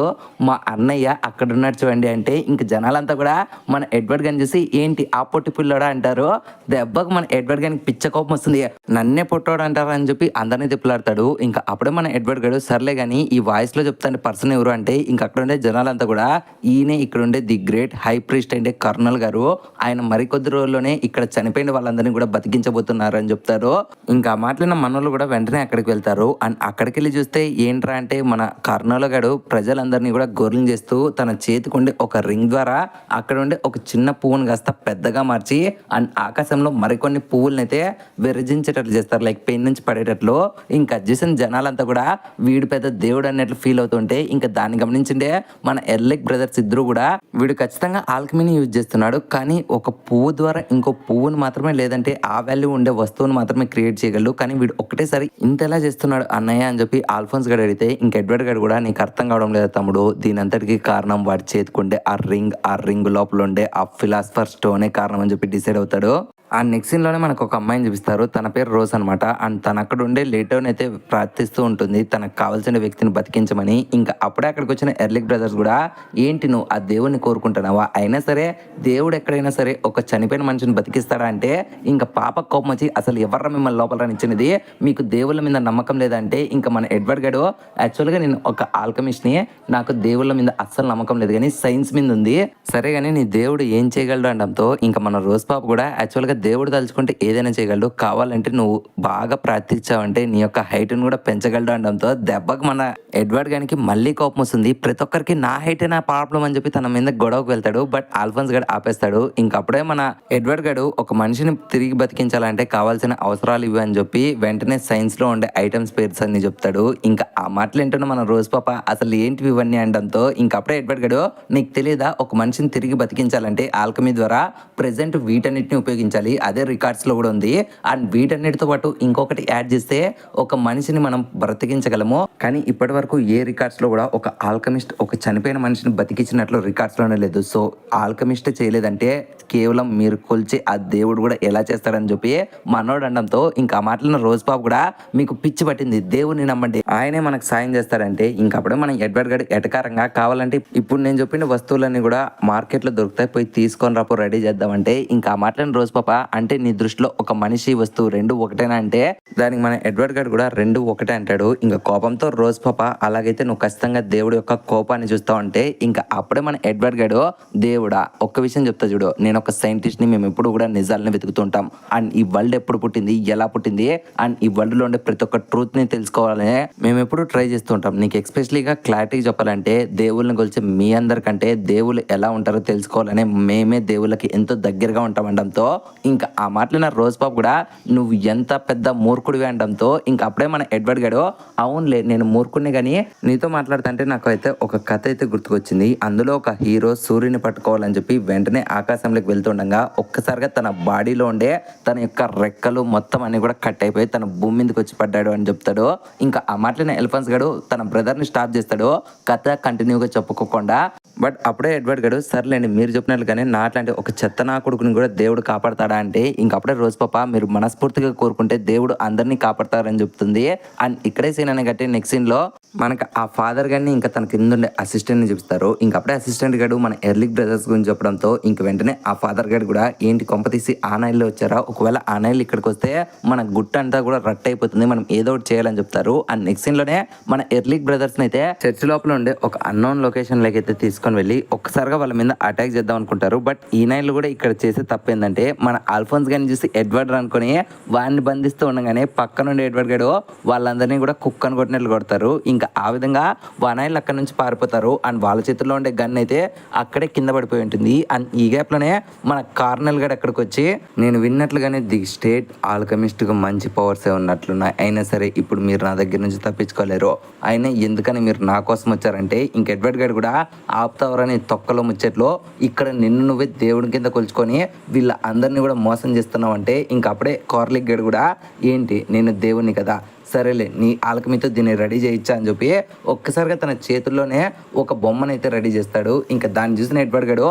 మా అన్నయ్య అక్కడ ఉన్నాడు చూడండి అంటే ఇంకా జనాలంతా కూడా మన ఎడ్వర్డ్ గారిని చూసి ఏంటి ఆ పొట్టి పిల్లోడా అంటారు. దెబ్బకు మన ఎడ్వర్డ్ గారికి పిచ్చ కోపం వస్తుంది, నన్నే పొట్టోడు అంటారు అని చెప్పి అందరినీ తిప్పులాడతాడు. ఇంకా అప్పుడే మన ఎడ్వర్డ్ గారు సర్లే కానీ ఈ వాయిస్లో చెప్తాండే పర్సన్ ఎవరు అంటే ఇంకా అక్కడ ఉండే జనాలంతా కూడా ఈయనే ఇక్కడ ఉండే ది గ్రేట్ హై ప్రీస్ట్ అంటే కర్నల్ గారు, ఆయన మరికొద్ది రోజుల్లోనే ఇక్కడ చనిపోయిన వాళ్ళందరినీ కూడా బతికించబోతున్నారు అని చెప్తారు. ఇంకా మాట్లాడిన మనోళ్ళు కూడా వెంటనే అక్కడికి వెళ్తారు. అండ్ అక్కడికి వెళ్ళి చూస్తే ఏంట్రా అంటే మన కర్నల్ గారు ప్రజలందరినీ కూడా గొర్రెలు చేస్తూ తన చేతికి ఉండే ఒక రింగ్ ద్వారా అక్కడ ఉండే ఒక చిన్న పువ్వును కాస్త పెద్దగా మార్చి అండ్ ఆకాశంలో మరికొన్ని పువ్వులను అయితే విరజించేటట్లు చేస్తారు, లైక్ పెయిన్ నుంచి పడేటట్లు. ఇంకా చూసిన జనాలంతా కూడా వీడు పెద్ద దేవుడు అన్నట్లు ఫీల్ అవుతుంటే ఇంకా దాన్ని గమనించిండే మన ఎర్లిక్ బ్రదర్స్ ఇద్దరు కూడా వీడు ఖచ్చితంగా ఆల్కమీని యూజ్ చేస్తున్నాడు, కానీ ఒక పువ్వు ద్వారా ఇంకో పువ్వును మాత్రమే లేదంటే ఆ వాల్యూ ఉండే వస్తువును మాత్రమే క్రియేట్ చేయగలడు. కానీ వీడు ఒక్కటేసారి ఇంత ఎలా చేస్తున్నాడు అన్నయ్య అని చెప్పి ఆల్ఫోన్స్ గడు అడిగితే ఇంక ఎడ్వర్డ్ గడు కూడా నీకు అర్థం కావడం లేదా తమ్ముడు, దీని అంతటికి కారణం వాడి చేతికుండే ఆ రింగ్ లోపల ఉండే ఆ ఫిలాసఫర్ స్టోనే కారణం అని చెప్పి డిసైడ్ అవుతాడు. ఆ నెక్స్ట్ సీన్ లోనే మనకు ఒక అమ్మాయిని చూపిస్తారు. తన పేరు రోజ్ అనమాట. అండ్ తన అక్కడ ఉండే లేటోని అయితే ప్రార్థిస్తూ ఉంటుంది తనకు కావాల్సిన వ్యక్తిని బతికించమని. ఇంకా అప్పుడే అక్కడికి వచ్చిన ఎర్లిక్ బ్రదర్స్ కూడా ఏంటి నువ్వు ఆ దేవుడిని కోరుకుంటున్నావా, అయినా సరే దేవుడు ఎక్కడైనా సరే ఒక చనిపోయిన మనిషిని బతికిస్తాడా అంటే ఇంకా పాప కోపం వచ్చి అసలు ఎవర్ర మిమ్మల్ని లోపల రానిచ్చినది, మీకు దేవుళ్ళ మీద నమ్మకం లేదంటే ఇంకా మన ఎడ్వర్డ్ గడు యాక్చువల్గా నేను ఒక ఆల్కమిస్ట్ని, నాకు దేవుళ్ళ మీద అస్సలు నమ్మకం లేదు కానీ సైన్స్ మీద ఉంది, సరే కానీ నీ దేవుడు ఏం చేయగలడు అనడంతో ఇంకా మన రోజ్ పాప కూడా యాక్చువల్గా దేవుడు తలుచుకుంటే ఏదైనా చేయగలడు, కావాలంటే నువ్వు బాగా ప్రార్థించావంటే నీ యొక్క హైట్ను కూడా పెంచగలడు అనడంతో దెబ్బకు మన ఎడ్వర్డ్ గానికి మళ్ళీ కోపం వస్తుంది. ప్రతి ఒక్కరికి నా హైటే నా ప్రాబ్లం అని చెప్పి తన మీద గొడవకు వెళ్తాడు. బట్ ఆల్ఫోన్స్ గడు ఆపేస్తాడు. ఇంకప్పుడే మన ఎడ్వర్డ్ గడు ఒక మనిషిని తిరిగి బతికించాలంటే కావాల్సిన అవసరాలు ఇవి అని చెప్పి వెంటనే సైన్స్ లో ఉండే ఐటమ్స్ పేర్స్ అన్ని చెప్తాడు. ఇంకా ఆ మాటలు ఏంటో మన రోజ్ పాప అసలు ఏంటివి ఇవన్నీ అనడంతో ఇంకప్పుడే ఎడ్వర్డ్ గడు నీకు తెలియదా ఒక మనిషిని తిరిగి బతికించాలంటే ఆల్కమీ ద్వారా ప్రెసెంట్ వీటన్నిటిని ఉపయోగించాలి, అదే రికార్డ్స్ లో కూడా ఉంది. అండ్ వీటన్నిటితో పాటు ఇంకొకటి యాడ్ చేస్తే ఒక మనిషిని మనం బ్రతికించగలము. కానీ ఇప్పటి వరకు ఏ రికార్డ్స్ లో కూడా ఒక ఆల్కమిస్ట్ ఒక చనిపోయిన మనిషిని బతికించినట్లు రికార్డ్స్ లోనే లేదు. సో ఆల్కమిస్ట్ చేయలేదంటే కేవలం మీరు కొలిచి ఆ దేవుడు కూడా ఎలా చేస్తాడని చెప్పి మనోడు అనడంతో ఇంకా మాటలను రోజ్ పాప్ కూడా మీకు పిచ్చి పట్టింది, దేవుడిని నమ్మండి ఆయనే మనకు సాయం చేస్తాడంటే ఇంకప్పుడే మనం ఎడ్వర్డ్ గడు ఎటకారంగా కావాలంటే ఇప్పుడు నేను చెప్పిన వస్తువులన్నీ కూడా మార్కెట్లో దొరుకుతాయి, పోయి తీసుకొని రాపో రెడీ చేద్దామంటే ఇంకా ఆ మాటలను రోజ్ పాప అంటే నీ దృష్టిలో ఒక మనిషి వస్తువు రెండు ఒకటేనా అంటే దానికి మన ఎడ్వర్డ్ గడు కూడా రెండు ఒకటే అంటాడు. ఇంకా కోపంతో రోజ్ పాప అలాగైతే నువ్వు ఖచ్చితంగా దేవుడి యొక్క కోపాన్ని చూస్తావు అంటే ఇంకా అప్పుడే మన ఎడ్వర్డ్ గడు దేవుడా ఒక్క విషయం చెప్తా చూడు, నేను ఒక సైంటిస్ట్ ని, మేము ఎప్పుడు కూడా నిజాలని వెతుకుతుంటాం అండ్ ఈ వరల్డ్ ఎప్పుడు పుట్టింది ఎలా పుట్టింది అండ్ ఈ వరల్డ్ లో ఉండే ప్రతి ఒక్క ట్రూత్ ని తెలుసుకోవాలని మేము ఎప్పుడు ట్రై చేస్తుంటాం. నీకు ఎక్స్పెషలీగా క్లారిటీ చెప్పాలంటే దేవుళ్ళని కొలిచే మీ అందరికంటే దేవుళ్ళు ఎలా ఉంటారో తెలుసుకోవాలని మేమే దేవుళ్ళకి ఎంతో దగ్గరగా ఉంటాం అనడంతో ఇంకా ఆ మాటలు రోజ్ పాప్ కూడా నువ్వు ఎంత పెద్ద మూర్ఖుడివి అనడంతో ఇంకా అప్పుడే మన ఎడ్వర్డ్ గడు అవునులే నేను మూర్ఖుడిని కానీ నీతో మాట్లాడుతుంటే నాకు అయితే ఒక కథ అయితే గుర్తుకొచ్చింది. అందులో ఒక హీరో సూర్యుని పట్టుకోవాలని చెప్పి వెంటనే ఆకాశంలోకి వెళ్తుండగా ఒక్కసారిగా తన బాడీలో ఉండే తన యొక్క రెక్కలు మొత్తం అన్ని కూడా కట్ అయిపోయి తన భూమి మీదకి వచ్చి పడ్డాడు అని చెప్తాడు. ఇంకా ఆ మాటలను ఎలిఫెంట్స్ గడు తన బ్రదర్ ని స్టాప్ చేస్తాడు కథ కంటిన్యూగా చెప్పుకోకుండా. బట్ అప్పుడే ఎడ్వర్డ్ గడు సర్లేండి మీరు చెప్పినట్లుగానే నా అట్లాంటి ఒక చెత్త నా కొడుకుని కూడా దేవుడు కాపాడతాడా అంటే ఇంకప్పుడే రోజ్ పాప మీరు మనస్ఫూర్తిగా కోరుకుంటే దేవుడు అందరినీ కాపాడతారని చెప్తుంది. అండ్ ఇక్కడే సీన్ అనే గట్టి నెక్స్ట్ సీన్ లో మనకు ఆ ఫాదర్ గారిని ఇంకా తన కింద ఉండే అసిస్టెంట్ ని చూపిస్తారు. ఇంకప్పుడే అసిస్టెంట్ గడు మన ఎర్లిక్ బ్రదర్స్ గురించి చెప్పడంతో ఇంక వెంటనే ఆ ఫాదర్ గడు కూడా ఏంటి కొంప తీసి ఆ నైల్లో వచ్చారా, ఒకవేళ ఆ నైల్ ఇక్కడికి వస్తే మన గుట్ట అంతా కూడా రట్ అయిపోతుంది, మనం ఏదో ఒకటి చేయాలని చెప్తారు. అండ్ నెక్స్ట్ సీన్ లోనే మన ఎర్లిక్ బ్రదర్స్ అయితే చర్చ్ లోపల ఉండే ఒక అన్నోన్ లొకేషన్ లోకి అయితే తీసుకొని వెళ్ళి ఒక్కసారిగా వాళ్ళ మీద అటాక్ చేద్దాం అనుకుంటారు. బట్ ఈ నైల్ కూడా ఇక్కడ చేసే తప్పు ఏంటంటే మన ఆల్ఫోన్స్ గారిని చూసి ఎడ్వర్డ్ అనుకుని వాడిని బంధిస్తూ ఉండగానే పక్క నుండి ఎడ్వర్డ్ గడు వాళ్ళందరినీ కూడా కుక్కను కొట్టినట్లు కొడతారు. ఇంకా ఆ విధంగా వానైల్ అక్కడ నుంచి పారిపోతారు. అండ్ వాళ్ళ చేతుల్లో ఉండే గన్ అయితే అక్కడే కింద పడిపోయి ఉంటుంది. అండ్ ఈ గ్యాప్ లోనే మన కార్నల్ గడు అక్కడికి వచ్చి నేను విన్నట్లుగానే ది స్టేట్ ఆల్కమిస్ట్ గా మంచి పవర్స్ ఉన్నట్లున్నాయి, అయినా సరే ఇప్పుడు మీరు నా దగ్గర నుంచి తప్పించుకోలేరు, అయినా ఎందుకని మీరు నా కోసం వచ్చారంటే ఇంక ఎడ్వర్డ్ గడు కూడా ఆపుతావరని తొక్కలో ముచ్చట్లో ఇక్కడ నిన్ను నువ్వే దేవుడి కింద కొలుచుకొని వీళ్ళ అందరినీ కూడా మోసం చేస్తున్నావు అంటే ఇంక అప్పుడే కార్లిక్ గడు కూడా ఏంటి నేను దేవుణ్ణి కదా, సరేలే నీ ఆల్కమీతో దీన్ని రెడీ చేయొచ్చా అని చెప్పి ఒక్కసారిగా తన చేతుల్లోనే ఒక బొమ్మనైతే రెడీ చేస్తాడు. ఇంకా దాన్ని చూసిన ఎడ్వర్డ్ గడు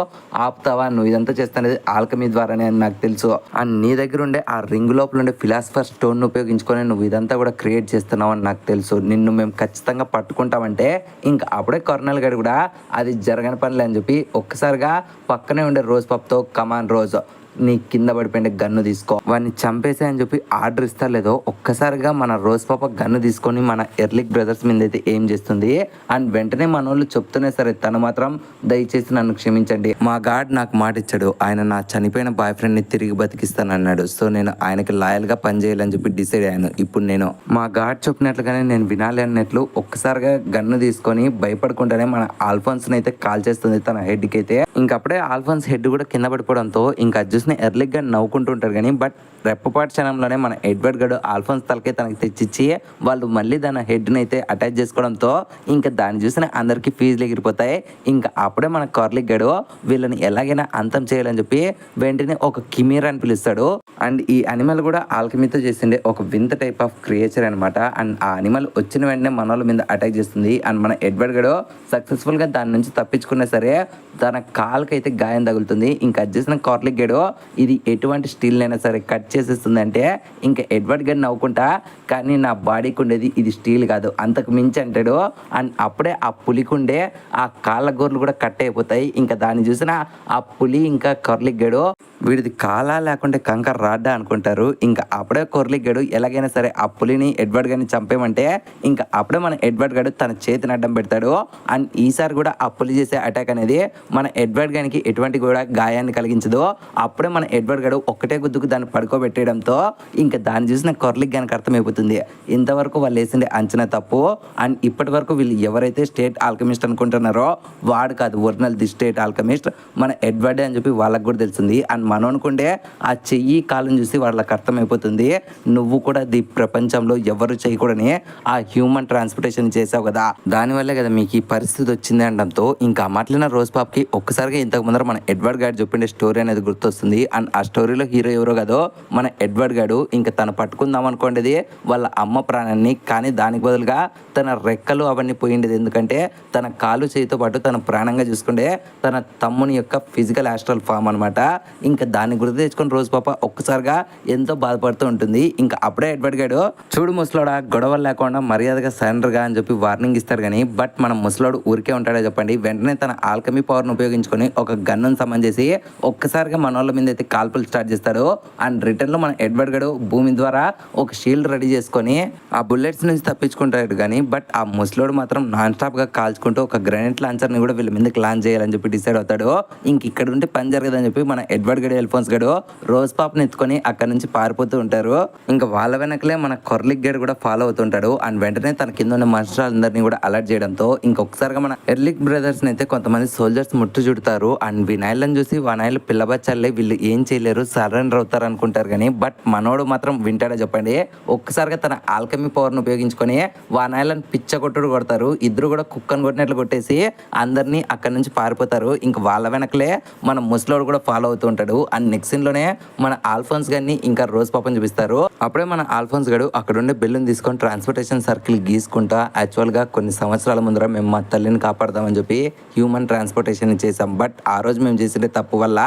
ఆపుతావా, నువ్వు ఇదంతా చేస్తానేది ఆల్కమీ ద్వారానే అని నాకు తెలుసు, అండ్ నీ దగ్గర ఉండే ఆ రింగ్ లోపల ఉండే ఫిలాసఫర్ స్టోన్ ఉపయోగించుకొని నువ్వు ఇదంతా కూడా క్రియేట్ చేస్తున్నావు అని నాకు తెలుసు, నిన్ను మేము ఖచ్చితంగా పట్టుకుంటామంటే ఇంకా అప్పుడే కర్నల్ గడు కూడా అది జరగని పనిలే అని చెప్పి ఒక్కసారిగా పక్కనే ఉండే రోజ్ పప్తో కమాన్ రోజ్ నీ కింద పడిపోయిన గన్ను తీసుకో వాడిని చంపేసే అని చెప్పి ఆర్డర్ ఇస్తా లేదో ఒక్కసారిగా మన రోజ్ పాప గన్ను తీసుకొని మన ఎర్లిక్ బ్రదర్స్ మీద అయితే ఏం చేస్తుంది. అండ్ వెంటనే మన వాళ్ళు చెప్తూనే సరే తను మాత్రం దయచేసి నన్ను క్షమించండి, మా గాడ్ నాకు మాట ఇచ్చాడు, ఆయన నా చనిపోయిన బాయ్ ఫ్రెండ్ ని తిరిగి బతికిస్తానన్నాడు, సో నేను ఆయనకి లాయల్ గా పనిచేయాలని చెప్పి డిసైడ్ అయ్యాను, ఇప్పుడు నేను మా గాడ్ చెప్పినట్లుగానే నేను వినాలి అన్నట్లు ఒక్కసారిగా గన్ను తీసుకొని భయపడకుండానే మన ఆల్ఫోన్స్ అయితే కాల్ చేస్తుంది తన హెడ్ కి అయితే. ఇంకప్పుడే ఆల్ఫోన్స్ హెడ్ కూడా కింద పడిపోవడంతో ఇంకా చూసిన ఎర్లిక్ గా నవ్వుకుంటూ ఉంటారు కానీ బట్ రెప్పపాటు క్షణంలోనే మన ఎడ్వర్డ్ గడు ఆల్ఫోన్స్ తలకే తనకి తెచ్చిచ్చి వాళ్ళు మళ్ళీ దాని హెడ్ని అయితే అటాచ్ చేసుకోవడంతో ఇంకా దాన్ని చూసిన అందరికీ ఫీజులు ఎగిరిపోతాయి. ఇంకా అప్పుడే మన కార్లిక్ గడు వీళ్ళని ఎలాగైనా అంతం చేయాలని చెప్పి వెంటనే ఒక కిమీర్ అని పిలుస్తాడు. అండ్ ఈ అనిమల్ కూడా ఆల్కమీతో చేసిండే ఒక వింత టైప్ ఆఫ్ క్రియేచర్ అనమాట. అండ్ ఆ అనిమల్ వచ్చిన వెంటనే మన వాళ్ళ మీద అటాక్ చేస్తుంది. అండ్ మన ఎడ్వర్డ్ గడు సక్సెస్ఫుల్గా దాని నుంచి తప్పించుకున్నా సరే తన కాలుకి అయితే గాయం తగులుతుంది. ఇంకా అది చేసిన కార్లిక్ గడు ఇది ఎటువంటి స్టీల్ అయినా సరే కట్ చేసేస్తుంది. అంటే ఇంకా ఎడ్వర్డ్ గడు నవ్వుకుంటా కానీ నా బాడీకి ఉండేది ఇది స్టీల్ కాదు అంతకు మించి అంటాడు. అండ్ అప్పుడే ఆ పులికుండే ఆ కాళ్ళ గోర్లు కూడా కట్ అయిపోతాయి. ఇంకా దాన్ని చూసిన ఆ పులి ఇంకా కార్లిక్ గడు వీడిది కాలా లేకుంటే కంకర రాడ్డా అనుకుంటారు. ఇంకా అప్పుడే కార్లిక్ గడు ఎలాగైనా సరే ఆ పులిని ఎడ్వర్డ్ గడిని చంపేమంటే ఇంకా అప్పుడే మన ఎడ్వర్డ్ గడు తన చేతిని అడ్డం పెడతాడు. అండ్ ఈసారి కూడా ఆ పులి చేసే అటాక్ అనేది మన ఎడ్వర్డ్ గడికి ఎటువంటి కూడా గాయాన్ని కలిగించదు. అప్పుడే మన ఎడ్వర్డ్ గడు ఒక్కటే గుద్దుకు దాన్ని పడుకోబెట్టేయడంతో ఇంకా దాన్ని చూసిన కార్లిక్ గడికి అర్థమైపోతుంది ఇంతవరకు వాళ్ళు వేసిండే అంచనా తప్పు. అండ్ ఇప్పటి వరకు వీళ్ళు ఎవరైతే స్టేట్ ఆల్కమిస్ట్ అనుకుంటున్నారో వాడు కాదు ఒరిజినల్ ది స్టేట్ ఆల్కమిస్ట్ మన ఎడ్వర్డ్ అని చెప్పి వాళ్ళకి కూడా తెలిసింది. అండ్ మనం అనుకుంటే ఆ చెయ్యి కాళ్ళని చూసి వాళ్ళకి అర్థమైపోతుంది నువ్వు కూడా ది ప్రపంచంలో ఎవరు చేయకూడని ఆ హ్యూమన్ ట్రాన్స్పోర్టేషన్ చేసావు కదా దానివల్లే కదా మీకు ఈ పరిస్థితి వచ్చింది అనడంతో ఇంకా మాట్లాడిన రోజ్ పాప్కి ఒక్కసారిగా ఇంతకు ముందర మన ఎడ్వర్డ్ గారు చెప్పిండే స్టోరీ అనేది గుర్తొస్తుంది. అండ్ ఆ స్టోరీలో హీరో ఎవరో కాదో మన ఎడ్వర్డ్ గారు ఇంకా తను పట్టుకుందాం అనుకోండి వాళ్ళ అమ్మ ప్రాణాన్ని. కానీ దానికి బదులుగా తన రెక్కలు అవన్నీ పోయిండేది ఎందుకంటే తన కాలు చేతితో పాటు తన ప్రాణంగా చూసుకుంటే తన తమ్ముని యొక్క ఫిజికల్ ఆస్ట్రల్ ఫామ్ అనమాట. ఇంకా దాన్ని గుర్తు తెచ్చుకొని రోజ్ పాప ఒక్కసారిగా ఎంతో బాధపడుతూ ఉంటుంది. ఇంకా అప్పుడే ఎడ్వర్డ్ గారు చూడు ముసలోడా గొడవలు లేకుండా మర్యాదగా సరెండర్గా అని చెప్పి వార్నింగ్ ఇస్తారు కానీ బట్ మనం ముసలోడు ఊరికే ఉంటాడో చెప్పండి. వెంటనే తన ఆల్కమీ పవర్ను ఉపయోగించుకొని ఒక గన్నును సమన్ చేసి ఒక్కసారిగా మన వాళ్ళ మీద అయితే కాల్పులు స్టార్ట్ చేస్తాడు. అండ్ రిటర్న్లో మన ఎడ్వర్డ్ గారు భూమి ద్వారా ఒక షీల్డ్ రెడీ చేసుకొని ఆ బుల్లెట్స్ నుంచి తప్పించుకుంటాడు కానీ బట్ ఆ ముసలోడు మాత్రం నాన్ స్టాప్గా కాల్చుకుంటూ ఒక గ్రెనేట్ లాంచర్ని కూడా వీళ్ళ మీదకి లాంచ్ చేయాలని చెప్పి డిసైడ్ అవుతాడు. ఇంక ఇక్కడ ఉంటే పని జరగదని చెప్పి మన ఎడ్వర్డ్ గడు ఎల్ఫోన్స్ గడు రోజ్ పాప్ని ఎత్తుకొని అక్కడ నుంచి పారిపోతూ ఉంటారు. ఇంకా వాళ్ళ వెనకలే మన కార్లిక్ గడు కూడా ఫాలో అవుతుంటాడు. అండ్ వెంటనే తన కింద ఉన్న మనుషులందరినీ కూడా అలర్ట్ చేయడంతో ఇంకొకసారిగా మన ఎర్లిక్ బ్రదర్స్ అయితే కొంతమంది సోల్జర్స్ ముట్టు చుడతారు. అండ్ వినాయలను చూసి వానాయలు పిల్లబచ్చాలే వీళ్ళు ఏం చేయలేరు సరెండర్ అవుతారు అనుకుంటారు కానీ బట్ మనోడు మాత్రం వింటాడో చెప్పండి. ఒక్కసారిగా తన ఆల్కమీ పవర్ను ఉపయోగించుకొని వానాయలను పిచ్చగొట్టుడు కొడతారు. ఇద్దరు కూడా కుక్కను కొట్టినట్లు కొట్టేసి అందరినీ అక్కడ నుంచి పారిపోతారు. ఇంకా వాళ్ళ వెనకలే మన ముసలోడు కూడా ఫాలో అవుతూ ఉంటాడు. అండ్ నెక్స్ట్ సీన్ లోనే మన ఆల్ఫోన్స్ గారిని ఇంకా రోజ్ పాపని చూపిస్తారు. అప్పుడే మన ఆల్ఫోన్స్ గడు అక్కడ ఉండే బెల్లుని తీసుకొని ట్రాన్స్పోర్టేషన్ సర్కిల్ గీసుకుంటా యాక్చువల్ గా కొన్ని సంవత్సరాల ముందర మేము మా తల్లిని కాపాడదామని చెప్పి హ్యూమన్ ట్రాన్స్పోర్టేషన్ చేసాం. బట్ ఆ రోజు మేము చేసిన తప్పు వల్ల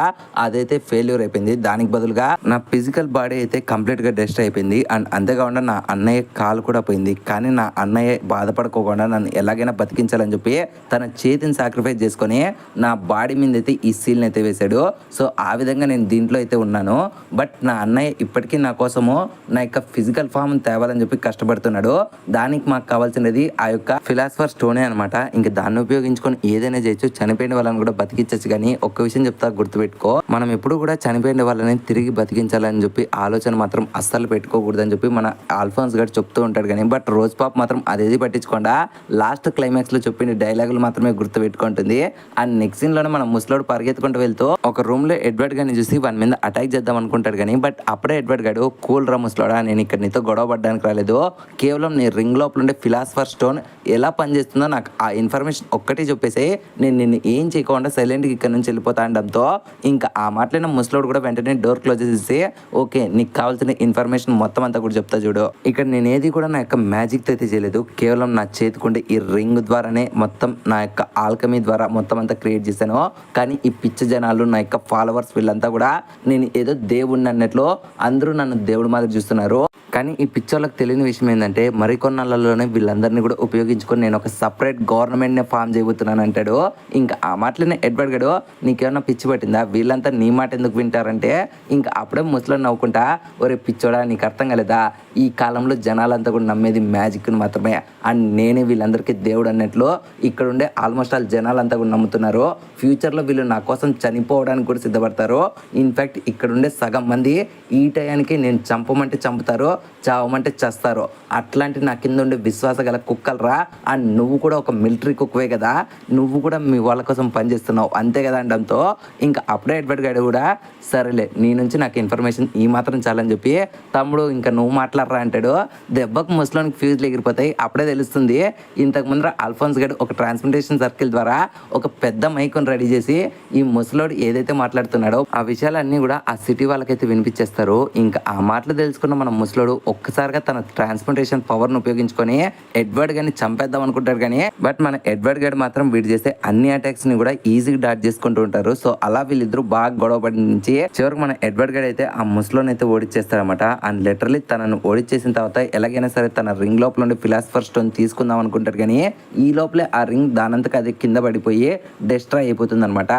అదైతే ఫెయిల్యూర్ అయిపోయింది. దానికి బదులుగా నా ఫిజికల్ బాడీ అయితే కంప్లీట్ గా డెస్ట్ అయిపోయింది. అండ్ అంతేకాకుండా నా అన్నయ్య కాలు కూడా పోయింది. కానీ నా అన్నయ్య బాధపడుకోకుండా నన్ను ఎలాగైనా బతికించాలని చెప్పి తన చేతిని సాక్రిఫైస్ చేసుకొని నా బాడీ మీద అయితే ఈ సీల్ని అయితే వేశాడు. సో ఆ విధంగా నేను దీంట్లో అయితే ఉన్నాను. బట్ నా అన్నయ్య ఇప్పటికీ నా కోసము నా యొక్క ఫిజికల్ ఫామ్ తేవాలని చెప్పి కష్టపడుతున్నాడు. దానికి మాకు కావాల్సినది ఆ యొక్క ఫిలాసఫర్ స్టోనే అనమాట. ఇంకా దాన్ని ఉపయోగించుకొని ఏదైనా చేయొచ్చు, చనిపోయిన వాళ్ళని కూడా బతికించచ్చు. కానీ ఒక్క విషయం చెప్తా గుర్తుపెట్టుకో, మనం ఎప్పుడు కూడా చనిపోయిన వాళ్ళని తిరిగి బతికించాలని చెప్పి ఆలోచన మాత్రం అస్సలు పెట్టుకోకూడదని చెప్పి మన ఆల్ఫోన్స్ గారు చెప్తూ ఉంటాడు. కానీ బట్ రోజ్ పాప్ మాత్రం అదేది పట్టించకుండా లాస్ట్ క్లైమాక్స్ లో చెప్పిన డైలాగులు మాత్రమే గుర్తు పెట్టుకుంటుంది. అండ్ నెక్స్ట్ సీన్ లోనే మన ముసలోడు పరిగెత్తుకుంటూ వెళ్తూ ఒక రూమ్ లో ఎడ్వర్డ్ గారిని చూసి వాని మీద అటాక్ చేద్దాం అనుకుంటాడు. కానీ బట్ అప్పుడే ఎడ్వర్డ్ గారు కూల్ రా ముసలోడా, నేను ఇక్కడ నీతో గొడవ పడ్డానికి రాలేదు, కేవలం నీ రింగ్ లోపల ఉండే ఫిలాసఫర్ స్టోన్ ఎలా పనిచేస్తుందో నాకు ఆ ఇన్ఫర్మేషన్ ఒక్కటి చెప్పేసి నేను నిన్ను ఏం చేయకుండా సైలెంట్గా ఇక్కడ నుంచి వెళ్ళిపోతా అనడంతో ఇంకా ఆ మాటలైన ముసలోడు కూడా వెంటనే డోర్ క్లోజ్ చేసి ఓకే నీకు కావాల్సిన ఇన్ఫర్మేషన్ మొత్తం అంతా కూడా చెప్తా చూడు. ఇక్కడ నేను ఏది కూడా నా యొక్క మ్యాజిక్ అయితే చేయలేదు, కేవలం నా చేతికుండే ఈ రింగ్ ద్వారానే మొత్తం నా యొక్క ఆల్కమీ ద్వారా మొత్తం అంతా క్రియేట్ చేశాను. కానీ ఈ పిచ్చి జనాలు నా యొక్క ఫాలోవర్స్ వీళ్ళంతా కూడా నేను ఏదో దేవుడిని అన్నట్లు అందరూ నన్ను దేవుడి మాదిరి చూస్తున్నారు. కానీ ఈ పిక్చర్లకు తెలియని విషయం ఏంటంటే మరికొన్నాళ్ళలోనే వీళ్ళందరినీ కూడా ఉపయోగించుకొని నేను ఒక సపరేట్ గవర్నమెంట్ని ఫామ్ చేయబోతున్నాను అంటాడు. ఇంకా ఆ మాటలోనే ఎడ్వర్డ్ గడు నీకేమన్నా పిచ్చి పట్టిందా, వీళ్ళంతా నీ మాట ఎందుకు వింటారంటే ఇంకా అప్పుడే ముసలిని నవ్వుకుంటా ఒరే పిచ్చోడా నీకు అర్థం కాలేదా, ఈ కాలంలో జనాలంతా కూడా నమ్మేది మ్యాజిక్ని మాత్రమే అండ్ నేనే వీళ్ళందరికీ దేవుడు అన్నట్లు ఇక్కడ ఉండే ఆల్మోస్ట్ ఆల్ జనాలంతా కూడా నమ్ముతున్నారు. ఫ్యూచర్లో వీళ్ళు నా కోసం చనిపోవడానికి కూడా సిద్ధపడతారు. ఇన్ఫ్యాక్ట్ ఇక్కడ ఉండే సగం మంది ఈ టయానికి నేను చంపమంటే చంపుతారు, చావమంటే చస్తారు. అట్లాంటి నా కింద ఉండే విశ్వాస గల కుక్కలరా. అండ్ నువ్వు కూడా ఒక మిలిటరీ కుక్వే కదా, నువ్వు కూడా మీ వాళ్ళ కోసం పనిచేస్తున్నావు అంతే కదా అనడంతో ఇంకా అప్పుడే ఎడ్వర్డ్ గారు కూడా సరేలే నీ నుంచి నాకు ఇన్ఫర్మేషన్ ఈ మాత్రం చాలని చెప్పి తమ్ముడు ఇంకా నువ్వు మాట్లాడరా అంటాడు. దెబ్బకు ముసలోనికి ఫ్యూజ్లు ఎగిరిపోతాయి. అప్పుడే తెలుస్తుంది ఇంతకు ముందర అల్ఫోన్స్ గడు ఒక ట్రాన్స్పోర్టేషన్ సర్కిల్ ద్వారా ఒక పెద్ద మైకుని రెడీ చేసి ఈ ముసలోడు ఏదైతే మాట్లాడుతున్నాడో ఆ విషయాలన్నీ కూడా ఆ సిటీ వాళ్ళకైతే వినిపించేస్తారు. ఇంకా ఆ మాటలు తెలుసుకున్న మన ముసలోడు ఒక్కసారిగా తన ట్రాన్స్పోర్టేషన్ పవర్ను ఉపయోగించుకొని ఎడ్వర్డ్ గారిని చంపేద్దాం అనుకుంటాడు. కానీ బట్ మన ఎడ్వర్డ్ గారు మాత్రం వీడు చేసే అన్ని అటాక్స్ ని కూడా ఈజీగా డాట్ చేసుకుంటూ ఉంటారు. సో అలా వీళ్ళిద్దరూ బాగా గొడవపడి నుంచి చివరికి మన ఎడ్వర్డ్ గారు అయితే ఆ ముసలోని అయితే ఓడిచ్చేస్తారనమాట. అండ్ లిటరలీ తనను ఓడిచ్చేసిన తర్వాత ఎలాగైనా సరే తన రింగ్ లోపల ఉండి ఫిలాసఫర్ స్టోన్ తీసుకుందాం అనుకుంటారు. కానీ ఈ లోపలే ఆ రింగ్ దానంతకు అది కింద పడిపోయి డిస్ట్రాయ్ అయిపోతుంది అనమాట.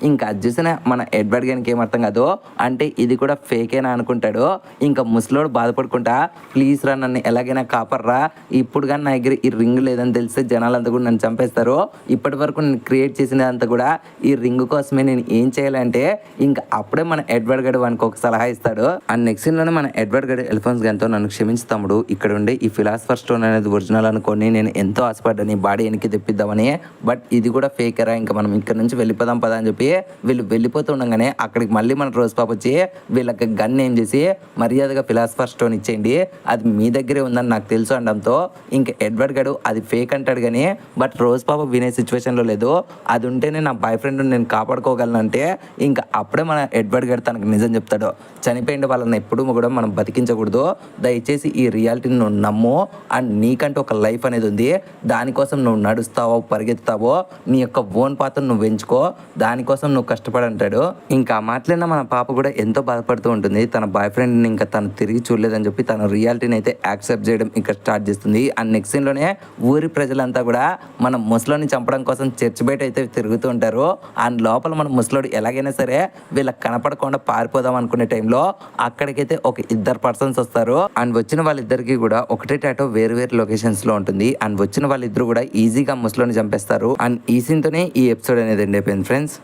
ఇంకా అది చూసిన మన ఎడ్వర్డ్ గారికి ఏమర్థం కాదు, అంటే ఇది కూడా ఫేకేనా అనుకుంటాడు. ఇంకా ముసలోడు బాధపడుకుంటా ప్లీజ్ రా నన్ను ఎలాగైనా కాపర్రా, ఇప్పుడు కానీ నా దగ్గర ఈ రింగ్ లేదని తెలిస్తే జనాలంతా కూడా నన్ను చంపేస్తారు. ఇప్పటి వరకు నేను క్రియేట్ చేసినదంతా కూడా ఈ రింగ్ కోసమే, నేను ఏం చేయాలంటే ఇంకా అప్పుడే మన ఎడ్వర్డ్ గడు వానికి ఒక సలహా ఇస్తాడు. అండ్ నెక్స్ట్ సీన్ లోనే మన ఎడ్వర్డ్ గడు ఎల్ఫోన్స్ గన్తో నన్ను క్షమించి తమ్ముడు, ఇక్కడ ఉండే ఈ ఫిలాసఫర్ స్టోన్ అనేది ఒరిజినల్ అనుకోని నేను ఎంతో ఆశపడ్డాను ఈ బాడీ వెనక్కి తెప్పిద్దామని, బట్ ఇది కూడా ఫేకరా, ఇంకా మనం ఇక్కడ నుంచి వెళ్ళిపోదాం పదా అని చెప్పి వీళ్ళు వెళ్ళిపోతూ ఉండగానే అక్కడికి మళ్ళీ మన రోజు పాప వచ్చి వీళ్ళకి గన్ ఏం చేసి మర్యాదగా ఫిలాసఫర్ స్టోన్ ఇచ్చేయండి, అది మీ దగ్గరే ఉందని నాకు తెలుసు అనడంతో ఇంకా ఎడ్వర్డ్ గడు అది ఫేక్ అంటాడు. కానీ బట్ రోజ్ పాప వినే సిచ్యువేషన్లో లేదు, అది ఉంటేనే నా బాయ్ ఫ్రెండ్ నేను కాపాడుకోగలను అంటే ఇంకా అప్పుడే మన ఎడ్వర్డ్ గడు తనకు నిజం చెప్తాడు. చనిపోయిన వాళ్ళని ఎప్పుడూ కూడా మనం బతికించకూడదు, దయచేసి ఈ రియాలిటీని నువ్వు నమ్ము, అండ్ నీకంటే ఒక లైఫ్ అనేది ఉంది, దానికోసం నువ్వు నడుస్తావో పరిగెత్తుతావో నీ యొక్క ఓన్ పాత్ర నువ్వు ఎంచుకో, దానికోసం నువ్వు కష్టపడి అంటాడు. ఇంకా మాట్లాడిన మన పాప కూడా ఎంతో బాధపడుతూ ఉంటుంది. తన బాయ్ ఫ్రెండ్ని ఇంకా తను తిరిగి చూడలేదని చెప్పి తన రియాలిటీని అయితే యాక్సెప్ట్ చేయడం ఇంకా స్టార్ట్ చేస్తుంది. అండ్ నెక్స్ట్ సీన్లోనే ఊరి ప్రజలంతా కూడా మన ముసలోని చంపడం కోసం చర్చ్ బయట అయితే తిరుగుతూ ఉంటారు. అండ్ లోపల మన ముసలోడు ఎలాగైనా సరే వీళ్ళకి కనపడకుండా పారిపోదాం అనుకునే టైంలో అక్కడికైతే ఒక ఇద్దరు పర్సన్స్ వస్తారు. అండ్ వచ్చిన వాళ్ళిద్దరికి కూడా ఒకటే టాటో వేరు వేరు లొకేషన్స్ లో ఉంటుంది. అండ్ వచ్చిన వాళ్ళిద్దరు కూడా ఈజీగా ముసలోని చంపేస్తారు. అండ్ ఈ సీన్ తోనే ఈ ఎపిసోడ్ అనేది ఎండ్ అయిపోయింది ఫ్రెండ్స్.